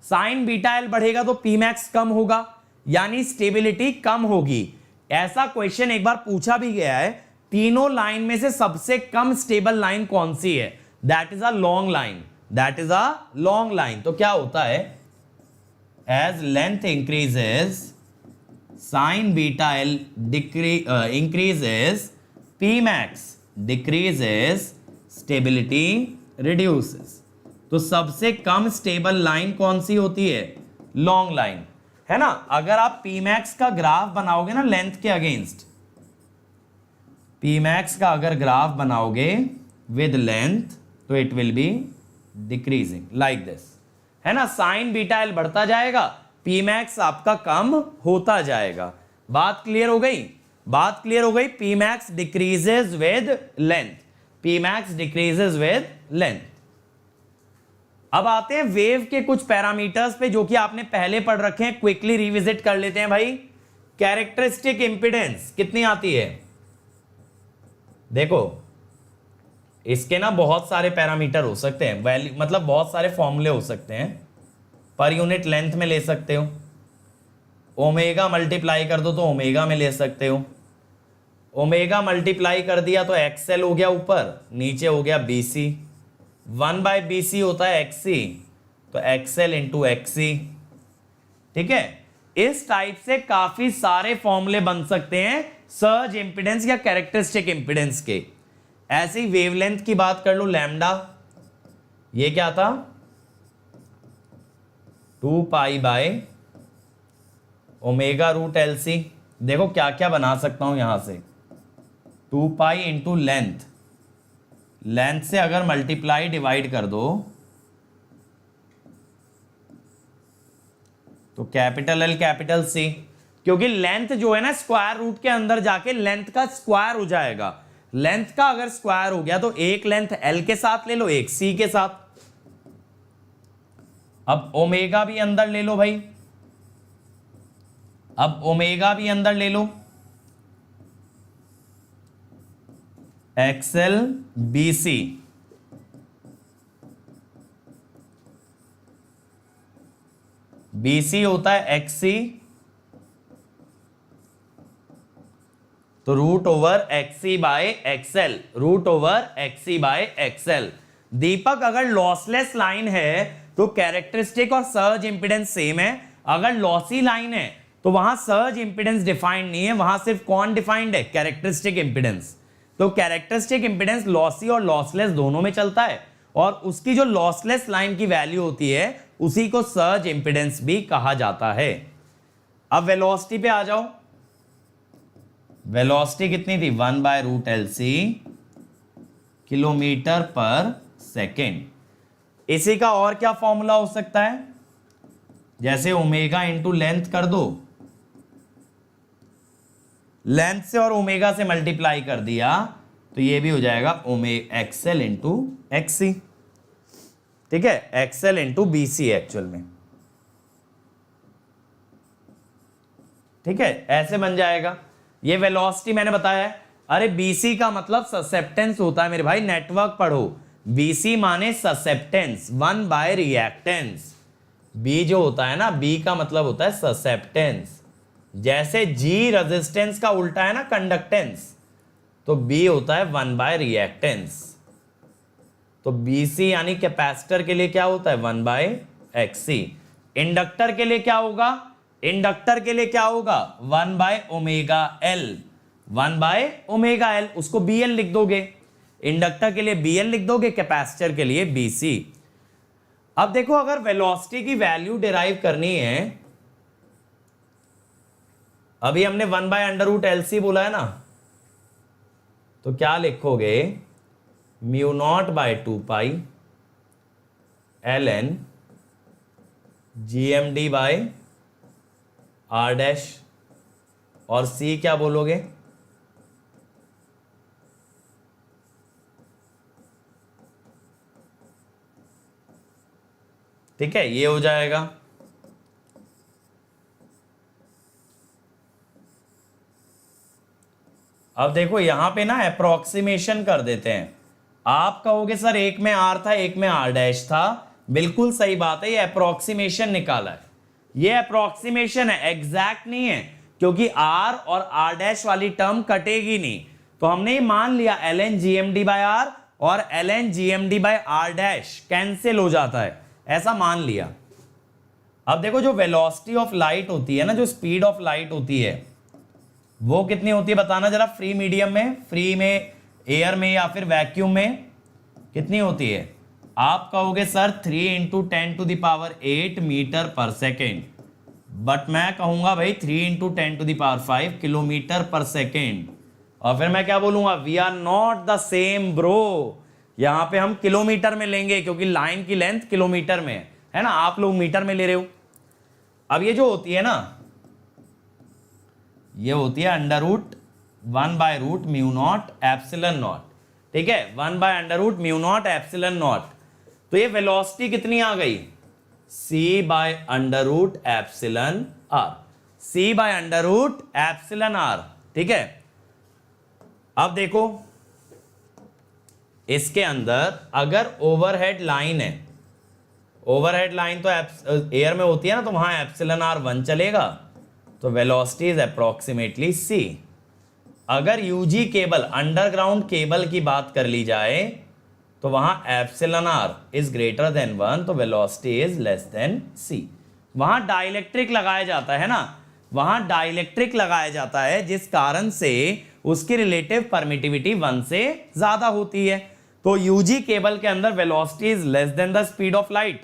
साइन बीटा एल बढ़ेगा तो पी मैक्स कम होगा, यानी स्टेबिलिटी कम होगी। ऐसा क्वेश्चन एक बार पूछा भी गया है, तीनों लाइन में से सबसे कम स्टेबल लाइन कौन सी है? That is a long line, that is a long line. तो क्या होता है, as length increases sine beta L increases, P max decreases, stability reduces. तो सबसे कम स्टेबल लाइन कौन सी होती है? लॉन्ग लाइन, है ना। अगर आप पी मैक्स का ग्राफ बनाओगे ना लेंथ के अगेंस्ट, पी मैक्स का अगर ग्राफ बनाओगे विद लेंथ तो it will be decreasing like this, है ना। साइन बीटा एल बढ़ता जाएगा, पी मैक्स आपका कम होता जाएगा। बात क्लियर हो गई? बात क्लियर हो गई। P max decreases with length, P max decreases with length. अब आते हैं वेव के कुछ पैरामीटर्स पे जो कि आपने पहले पढ़ रखे हैं, क्विकली रिविजिट कर लेते हैं भाई। कैरेक्टरिस्टिक इंपीडेंस कितनी आती है? देखो इसके ना बहुत सारे पैरामीटर हो सकते हैं, वैल्यू मतलब बहुत सारे फॉर्मूले हो सकते हैं। पर यूनिट लेंथ में ले सकते हो, ओमेगा मल्टीप्लाई कर दो तो ओमेगा में ले सकते हो, ओमेगा मल्टीप्लाई कर दिया तो एक्सएल हो गया ऊपर, नीचे हो गया BC, 1/BC होता है XC, तो XL इंटू XC, ठीक है। इस टाइप से काफी सारे फॉर्मूले बन सकते हैं सर्ज इंपीडेंस या कैरेक्टरिस्टिक इंपीडेंस के। ऐसी वेवलेंथ की बात कर लो, लैम्डा, ये क्या था 2π/ω √LC। देखो क्या क्या बना सकता हूं यहां से, 2π इंटू लेंथ, लेंथ से अगर मल्टीप्लाई डिवाइड कर दो तो कैपिटल L कैपिटल C, क्योंकि लेंथ जो है ना स्क्वायर रूट के अंदर जाके लेंथ का स्क्वायर हो जाएगा। लेंथ का अगर स्क्वायर हो गया तो एक लेंथ L के साथ ले लो, एक C के साथ। अब ओमेगा भी अंदर ले लो भाई, अब ओमेगा भी अंदर ले लो, XL BC, BC होता है XC, तो root over XC/XL, root over XC/XL। Deepak अगर लॉसलेस लाइन है तो कैरेक्टरिस्टिक और सर्ज इंपीडेंस सेम है, अगर लॉसी लाइन है तो वहां सर्ज इंपीडेंस डिफाइंड नहीं है, वहां सिर्फ कौन डिफाइंड है? Characteristic impedance. तो कैरेक्टरिस्टिक इंपीडेंस लॉसी और लॉसलेस दोनों में चलता है, और उसकी जो लॉसलेस लाइन की वैल्यू होती है उसी को सर्ज इंपीडेंस भी कहा जाता है। अब वेलोसिटी पे आ जाओ। वेलोसिटी कितनी थी? 1/√LC किलोमीटर पर सेकेंड। इसी का और क्या फॉर्मूला हो सकता है? जैसे ओमेगा इंटू लेंथ कर दो, लेंथ से और ओमेगा से मल्टीप्लाई कर दिया तो ये भी हो जाएगा XL इंटू XC। ठीक है, XL इंटू BC एक्चुअल में। ठीक है, ऐसे बन जाएगा। ये वेलोसिटी मैंने बताया है। अरे BC का मतलब ससेप्टेंस होता है मेरे भाई, नेटवर्क पढ़ो। BC माने ससेप्टेंस, 1/रिएक्टेंस। B जो होता है ना, B का मतलब होता है ससेप्टेंस। जैसे G रेजिस्टेंस का उल्टा है ना, कंडक्टेंस, तो B होता है 1/रिएक्टेंस। तो BC यानी कैपेसिटर के लिए क्या होता है? 1/XC। इंडक्टर के लिए क्या होगा? इंडक्टर के लिए क्या होगा? 1/ωL। 1/ωL, उसको BL लिख दोगे। इंडक्टर के लिए BL लिख दोगे, कैपेसिटर के लिए BC। अब देखो, अगर वेलोसिटी की वैल्यू डिराइव करनी है, अभी हमने 1/√LC बोला है ना, तो क्या लिखोगे? μ0/2π ln GMD/R डैश, और C क्या बोलोगे? ठीक है, ये हो जाएगा। अब देखो यहां पे ना अप्रोक्सीमेशन कर देते हैं। आप कहोगे सर एक में R था एक में R डैश था, बिल्कुल सही बात है, ये अप्रोक्सीमेशन निकाला है। ये अप्रोक्सीमेशन है, एग्जैक्ट नहीं है, क्योंकि R और R डैश वाली टर्म कटेगी नहीं। तो हमने ये मान लिया ln GMD/R और ln GMD/R डैश कैंसिल हो जाता है, ऐसा मान लिया। अब देखो, जो वेलोसिटी ऑफ लाइट होती है ना, जो स्पीड ऑफ लाइट होती है, वो कितनी होती है बताना जरा। फ्री मीडियम में, फ्री में, एयर में या फिर वैक्यूम में कितनी होती है? आप कहोगे सर 3 × 10⁸ मीटर पर सेकेंड, बट मैं कहूंगा भाई 3 × 10⁵ किलोमीटर पर सेकेंड। और फिर मैं क्या बोलूंगा? We are not the same bro. यहां पे हम किलोमीटर में लेंगे क्योंकि लाइन की लेंथ किलोमीटर में है ना, आप लोग मीटर में ले रहे हो। अब ये जो होती है ना, ये होती है √1/√μ0ε0। ठीक है, 1/√μ0ε0। तो ये वेलोसिटी कितनी आ गई? C/√εr। C/√εr। ठीक है, अब देखो इसके अंदर अगर ओवरहेड लाइन है, ओवरहेड लाइन तो एयर में होती है ना, तो वहां εr1 चलेगा, तो वेलोसिटी इज अप्रोक्सीमेटली C। अगर यूजी केबल, अंडरग्राउंड केबल की बात कर ली जाए, तो वहां εr इज ग्रेटर देन 1, तो velocity is less then C। वहां डाइलेक्ट्रिक लगाया जाता है ना, वहां डाइलेक्ट्रिक लगाया जाता है, जिस कारण से उसकी रिलेटिव परमिटिविटी 1 से ज्यादा होती है। तो यूजी केबल के अंदर velocity is less than the speed of light,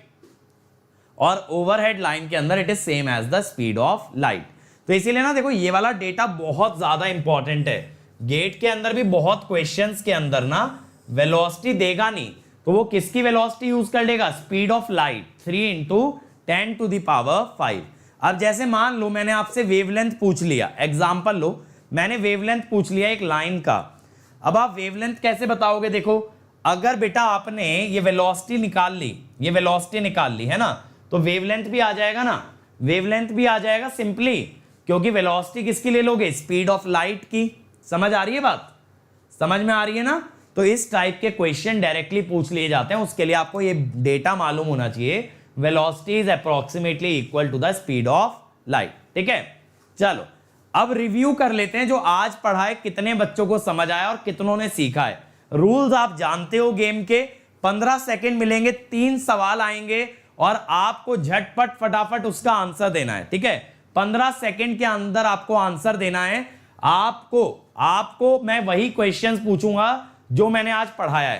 और ओवरहेड लाइन के अंदर it is same as the speed of light. तो इसीलिए ना देखो, ये वाला डेटा बहुत ज्यादा इंपॉर्टेंट है। गेट के अंदर भी बहुत क्वेश्चंस के अंदर ना वेलोसिटी देगा नहीं, तो वो किसकी वेलोसिटी यूज कर लेगा? Speed of light, 3 × 10⁵। अब जैसे मान लो मैंने आपसे वेवलेंथ पूछ लिया, एग्जांपल लो, मैंने वेवलेंथ पूछ लिया एक लाइन का। अब आप वेवलेंथ कैसे बताओगे? देखो, अगर बेटा आपने ये वेलोसिटी निकाल ली, ये वेलोसिटी निकाल ली है ना, तो वेवलेंथ भी आ जाएगा ना, वेवलेंथ भी आ जाएगा सिंपली, क्योंकि वेलोसिटी किसकी ले लोगे? स्पीड ऑफ लाइट की। समझ आ रही है बात? समझ में आ रही है ना? तो इस टाइप के क्वेश्चन डायरेक्टली पूछ लिए जाते हैं, उसके लिए आपको ये डेटा मालूम होना चाहिए। Velocity is approximately equal to the speed of light. ठीक है, चलो अब रिव्यू कर लेते हैं जो आज पढ़ा है, कितने बच्चों को समझ आया और कितनों ने सीखा है। रूल्स आप जानते हो गेम के। 15 सेकंड मिलेंगे, 3 सवाल आएंगे और आपको झटपट फटाफट उसका आंसर देना है। ठीक है, 15 सेकंड के अंदर आपको आंसर देना है। आपको मैं वही क्वेश्चंस पूछूंगा जो मैंने आज पढ़ाया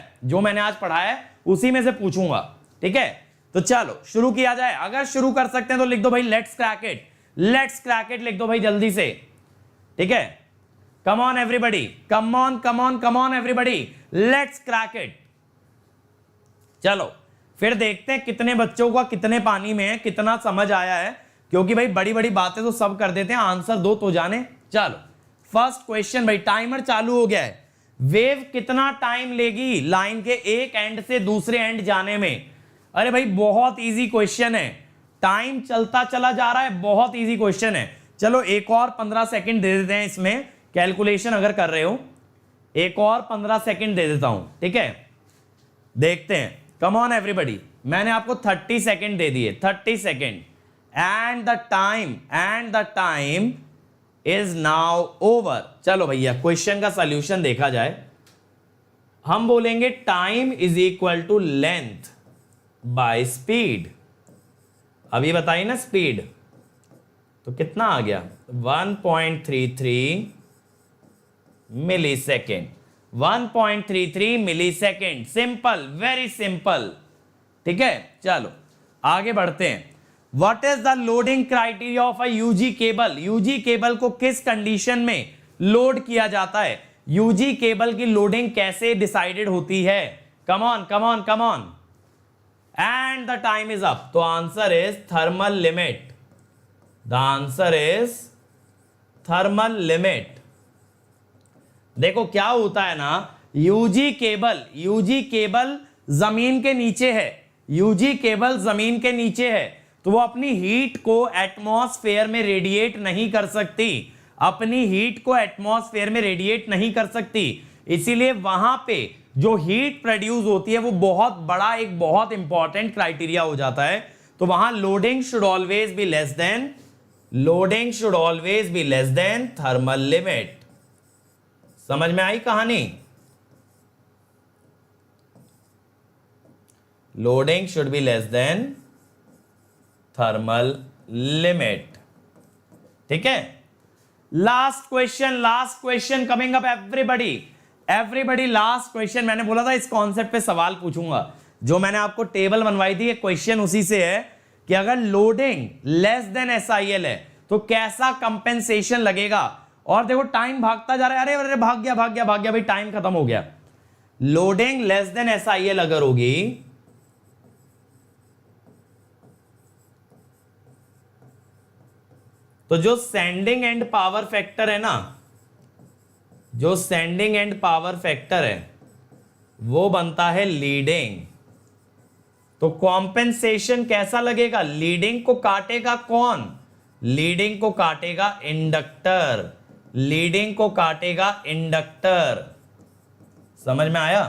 है उसी में से पूछूंगा, ठीक है। तो चलो शुरू किया जाए। अगर शुरू कर सकते हैं तो लिख दो भाई लेट्स क्रैक इट लिख दो भाई जल्दी से, ठीक है। Come on everybody, come on everybody, let's crack it. चलो फिर देखते हैं कितने बच्चों का कितने पानी में है, कितना समझ आया है, क्योंकि भाई बड़ी बड़ी बातें तो सब कर देते हैं, आंसर दो तो जाने। चलो फर्स्ट क्वेश्चन भाई, टाइमर चालू हो गया है। वेव कितना टाइम लेगी लाइन के एक एंड से दूसरे एंड जाने में? अरे भाई बहुत इजी क्वेश्चन है, टाइम चलता चला जा रहा है, बहुत इजी क्वेश्चन है। चलो एक और 15 सेकंड दे देते हैं इसमें, कैलकुलेशन अगर कर रहे हो एक और 15 सेकंड दे देता हूं, ठीक है। देखते हैं, कम ऑन एवरीबॉडी, मैंने आपको 30 सेकंड दे दिए, 30 second and the time is now over. चलो भैया क्वेश्चन का सॉल्यूशन देखा जाए। हम बोलेंगे time is equal to length by speed. अभी बताइए ना स्पीड, तो कितना आ गया 1.33 millisecond, 1.33 millisecond. Simple, very simple, ठीक है। चलो आगे बढ़ते हैं। What is the loading criteria of a UG cable? UG cable को किस कंडीशन में लोड किया जाता है? यूजी केबल की लोडिंग कैसे डिसाइडेड होती है? Come on and the time is up. तो answer is thermal limit. The answer is thermal limit. देखो क्या होता है ना, यूजी केबल जमीन के नीचे है, यूजी केबल जमीन के नीचे है, तो वो अपनी हीट को एटमॉस्फेयर में रेडिएट नहीं कर सकती, अपनी हीट को एटमॉस्फेयर में रेडिएट नहीं कर सकती। इसीलिए वहां पे जो हीट प्रोड्यूस होती है वो बहुत बड़ा, एक बहुत इंपॉर्टेंट क्राइटेरिया हो जाता है। तो वहां loading should always be less than thermal limit. समझ में आई कहानी? Loading should be less than thermal limit, ठीक है। Last question coming up everybody, last question. मैंने बोला था इस कॉन्सेप्ट पे सवाल पूछूंगा, जो मैंने आपको टेबल बनवाई थी, क्वेश्चन उसी से है कि अगर लोडिंग लेस देन SIL है तो कैसा कंपेंसेशन लगेगा। और देखो टाइम भागता जा रहा है, अरे भाग गया भाई, टाइम खत्म हो गया। लोडिंग लेस देन SIL अगर होगी तो जो सेंडिंग एंड पावर फैक्टर है ना, वो बनता है लीडिंग। तो कॉम्पेंसेशन कैसा लगेगा? लीडिंग को काटेगा कौन? लीडिंग को काटेगा इंडक्टर। समझ में आया?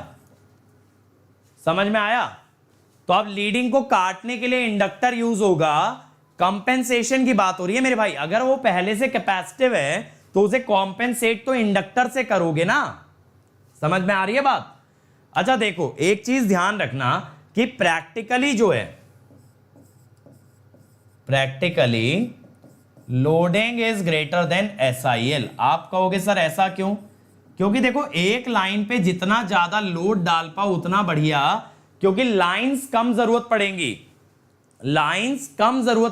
तो अब लीडिंग को काटने के लिए इंडक्टर यूज होगा। कंपेंसेशन की बात हो रही है मेरे भाई, अगर वो पहले से कैपेसिटिव है तो उसे कॉम्पेंसेट तो इंडक्टर से करोगे ना। समझ में आ रही है बात? अच्छा देखो एक चीज ध्यान रखना कि practically loading is greater then SIL। आप कहोगे सर ऐसा क्यों? क्योंकि देखो एक लाइन पे जितना ज्यादा लोड डाल पाओ उतना बढ़िया, क्योंकि लाइंस कम जरूरत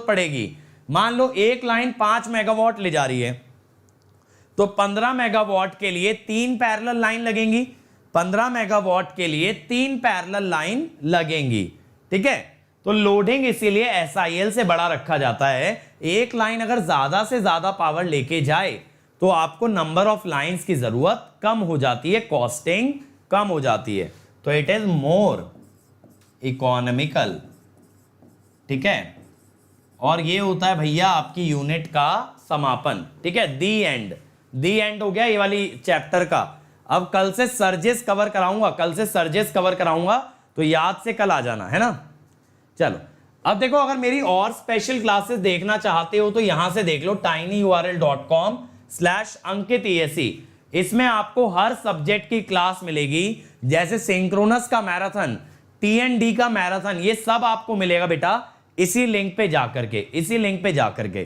पड़ेगी। मान लो एक लाइन 5 मेगावाट ले जा रही है, तो 15 मेगावाट के लिए 3 पैरेलल लाइन लगेंगी, 15 मेगावाट के लिए 3 पैरेलल लाइन लगेंगी, ठीक है। तो लोडिंग इसीलिए SIL से बड़ा रखा जाता है। एक लाइन अगर ज्यादा से ज्यादा पावर लेके जाए तो आपको नंबर ऑफ लाइंस की जरूरत कम हो जाती है, कॉस्टिंग कम हो जाती है, तो इट इज मोर इकोनॉमिकल, ठीक है। और ये होता है भैया आपकी यूनिट का समापन, ठीक है। दी एंड हो गया ये वाली चैप्टर का। अब कल से सर्जेस कवर कराऊंगा, तो याद से कल आ जाना है ना। चलो अब देखो, अगर मेरी और स्पेशल क्लासेस देखना चाहते हो तो यहां से देख लो tinyurl.com/ankit ESE। इसमें आपको हर सब्जेक्ट की क्लास मिलेगी, जैसे सिंक्रोनस का मैराथन, TND का मैराथन, ये सब आपको मिलेगा बेटा इसी लिंक पे जाकर के।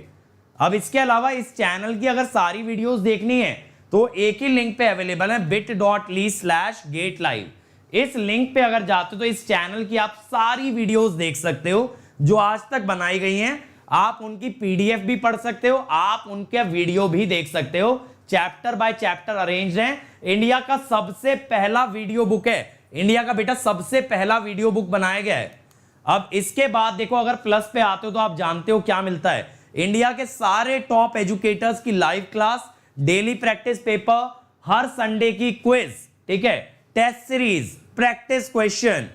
अब इसके अलावा इस चैनल की अगर सारी वीडियोस देखनी है तो एक ही लिंक पे अवेलेबल है bit.ly/getlive। इस लिंक पे अगर जाते हो तो इस चैनल की आप सारी वीडियोस देख सकते हो जो आज तक बनाई गई हैं। आप उनकी पीडीएफ भी पढ़ सकते हो, आप उनके वीडियो भी देख सकते हो, चैप्टर बाय चैप्टर अरेंज हैं। इंडिया का सबसे पहला वीडियो बुक है, इंडिया का बेटा सबसे पहला वीडियो बुक बनाया गया है। अब इसके बाद देखो अगर प्लस पे आते हो तो आप जानते हो क्या मिलता है, इंडिया के सारे टॉप एजुकेटर्स की live class, daily practice paper, हर संडे की क्विज, ठीक है, test series, practice question,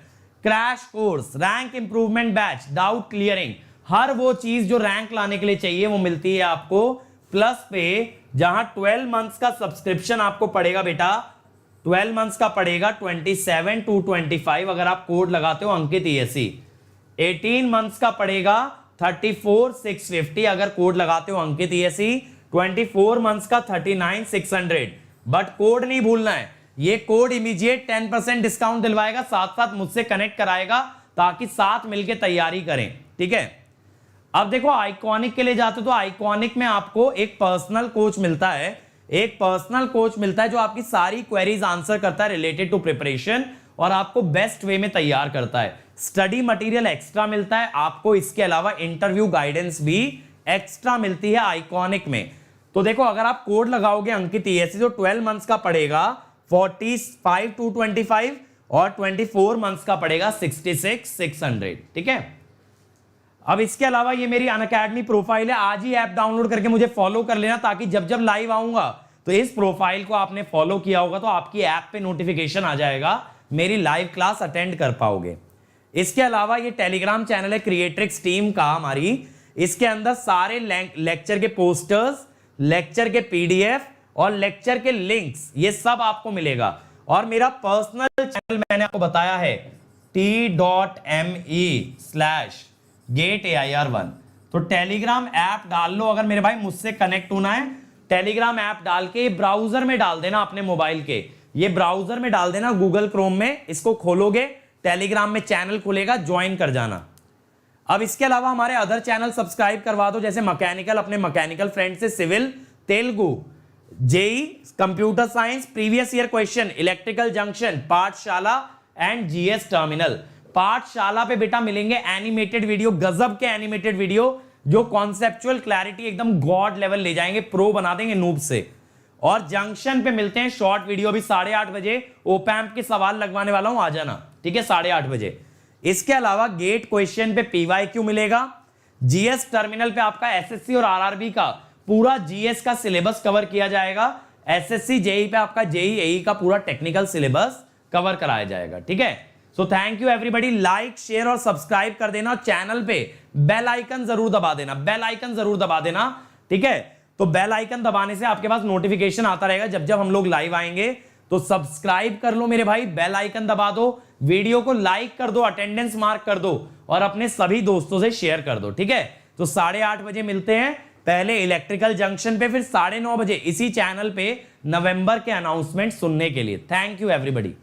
crash course, rank improvement batch, doubt clearing, हर वो चीज जो रैंक लाने के लिए चाहिए वो मिलती है आपको प्लस पे, जहां 12 मंथ्स का सब्सक्रिप्शन आपको पड़ेगा बेटा, 12 मंथ्स का पड़ेगा 27,225 अगर आप कोड लगाते हो अंकित ESE। 18 मंथ्स का पड़ेगा 34,650 अगर कोड लगाते हो अंकित ESE। 24 मंथ्स का 39,600। बट कोड नहीं भूलना है, ये कोड इमीडिएट 10% डिस्काउंट दिलवाएगा, साथ साथ मुझसे कनेक्ट कराएगा ताकि साथ मिलकर तैयारी करें, ठीक है। अब देखो आइकॉनिक के लिए जाते हो तो आइकॉनिक में आपको एक पर्सनल कोच मिलता है, एक पर्सनल कोच मिलता है जो आपकी सारी क्वेरीज आंसर करता है रिलेटेड टू प्रिपरेशन और आपको बेस्ट वे में तैयार करता है। स्टडी मटेरियल एक्स्ट्रा मिलता है आपको, इसके अलावा इंटरव्यू गाइडेंस भी एक्स्ट्रा मिलती है आइकॉनिक में। तो देखो अगर आप कोड लगाओगे अंकित ESE तो 12 मंथ्स का पड़ेगा 45,225 और 24 मंथ्स का पड़ेगा 66,600, ठीक है। अब इसके अलावा ये मेरी अनअकैडमी प्रोफाइल है, आज ही ऐप डाउनलोड करके मुझे फॉलो कर लेना ताकि जब जब लाइव आऊंगा तो इस प्रोफाइल को आपने फॉलो किया होगा तो आपकी ऐप पे नोटिफिकेशन आ जाएगा, मेरी लाइव क्लास अटेंड कर पाओगे। इसके अलावा ये टेलीग्राम चैनल है क्रिएट्रिक्स टीम का हमारी, इसके अंदर सारे लेक्चर के पोस्टर्स, लेक्चर के PDF और लेक्चर के लिंक्स ये सब आपको मिलेगा। और मेरा पर्सनल चैनल मैंने आपको बताया है t.me/GetAIR1। तो टेलीग्राम ऐप डाल लो अगर मेरे भाई मुझसे कनेक्ट होना है, टेलीग्राम ऐप डाल के ब्राउजर में डाल देना अपने मोबाइल के, ये ब्राउजर में डाल देना गूगल क्रोम में, इसको खोलोगे टेलीग्राम में चैनल खुलेगा, ज्वाइन कर जाना। अब इसके अलावा हमारे अदर चैनल सब्सक्राइब करवा दो, जैसे मैकेनिकल, अपने मैकेनिकल फ्रेंड से civil, Telugu, JE, computer science, previous year question, electrical junction, Pathshala and GS terminal. Pathshala पे बेटा मिलेंगे एनिमेटेड वीडियो, गजब के एनिमेटेड वीडियो जो कॉन्सेप्चुअल क्लैरिटी एकदम गॉड लेवल ले जाएंगे, प्रो बना देंगे नूब से। और जंक्शन पे मिलते हैं शॉर्ट वीडियो, भी 8:30 बजे ओपैम्प के सवाल लगवाने वाला हूं, आ जाना, ठीक है, 8:30 बजे। इसके अलावा गेट क्वेश्चन पे PYQ मिलेगा, GS टर्मिनल पे आपका SSC और RRB का पूरा GS का सिलेबस कवर किया जाएगा, SSC JEE पे आपका JEE AE का पूरा टेक्निकल सिलेबस कवर कराया जाएगा, ठीक है। So thank you everybody, like share और सब्सक्राइब कर देना, चैनल पे बेल आइकन जरूर दबा देना, बेल आइकन जरूर दबा देना, ठीक है। तो बेल आइकन दबाने से आपके पास नोटिफिकेशन आता रहेगा जब जब हम लोग लाइव आएंगे। तो सब्सक्राइब कर लो मेरे भाई, बेल आइकन दबा दो, वीडियो को लाइक कर दो, अटेंडेंस मार्क कर दो और अपने सभी दोस्तों से शेयर कर दो, ठीक है। तो 8:30 बजे मिलते हैं, पहले इलेक्ट्रिकल जंक्शन पे, फिर 9:30 बजे इसी चैनल पे नवंबर के अनाउंसमेंट सुनने के लिए। Thank you everybody.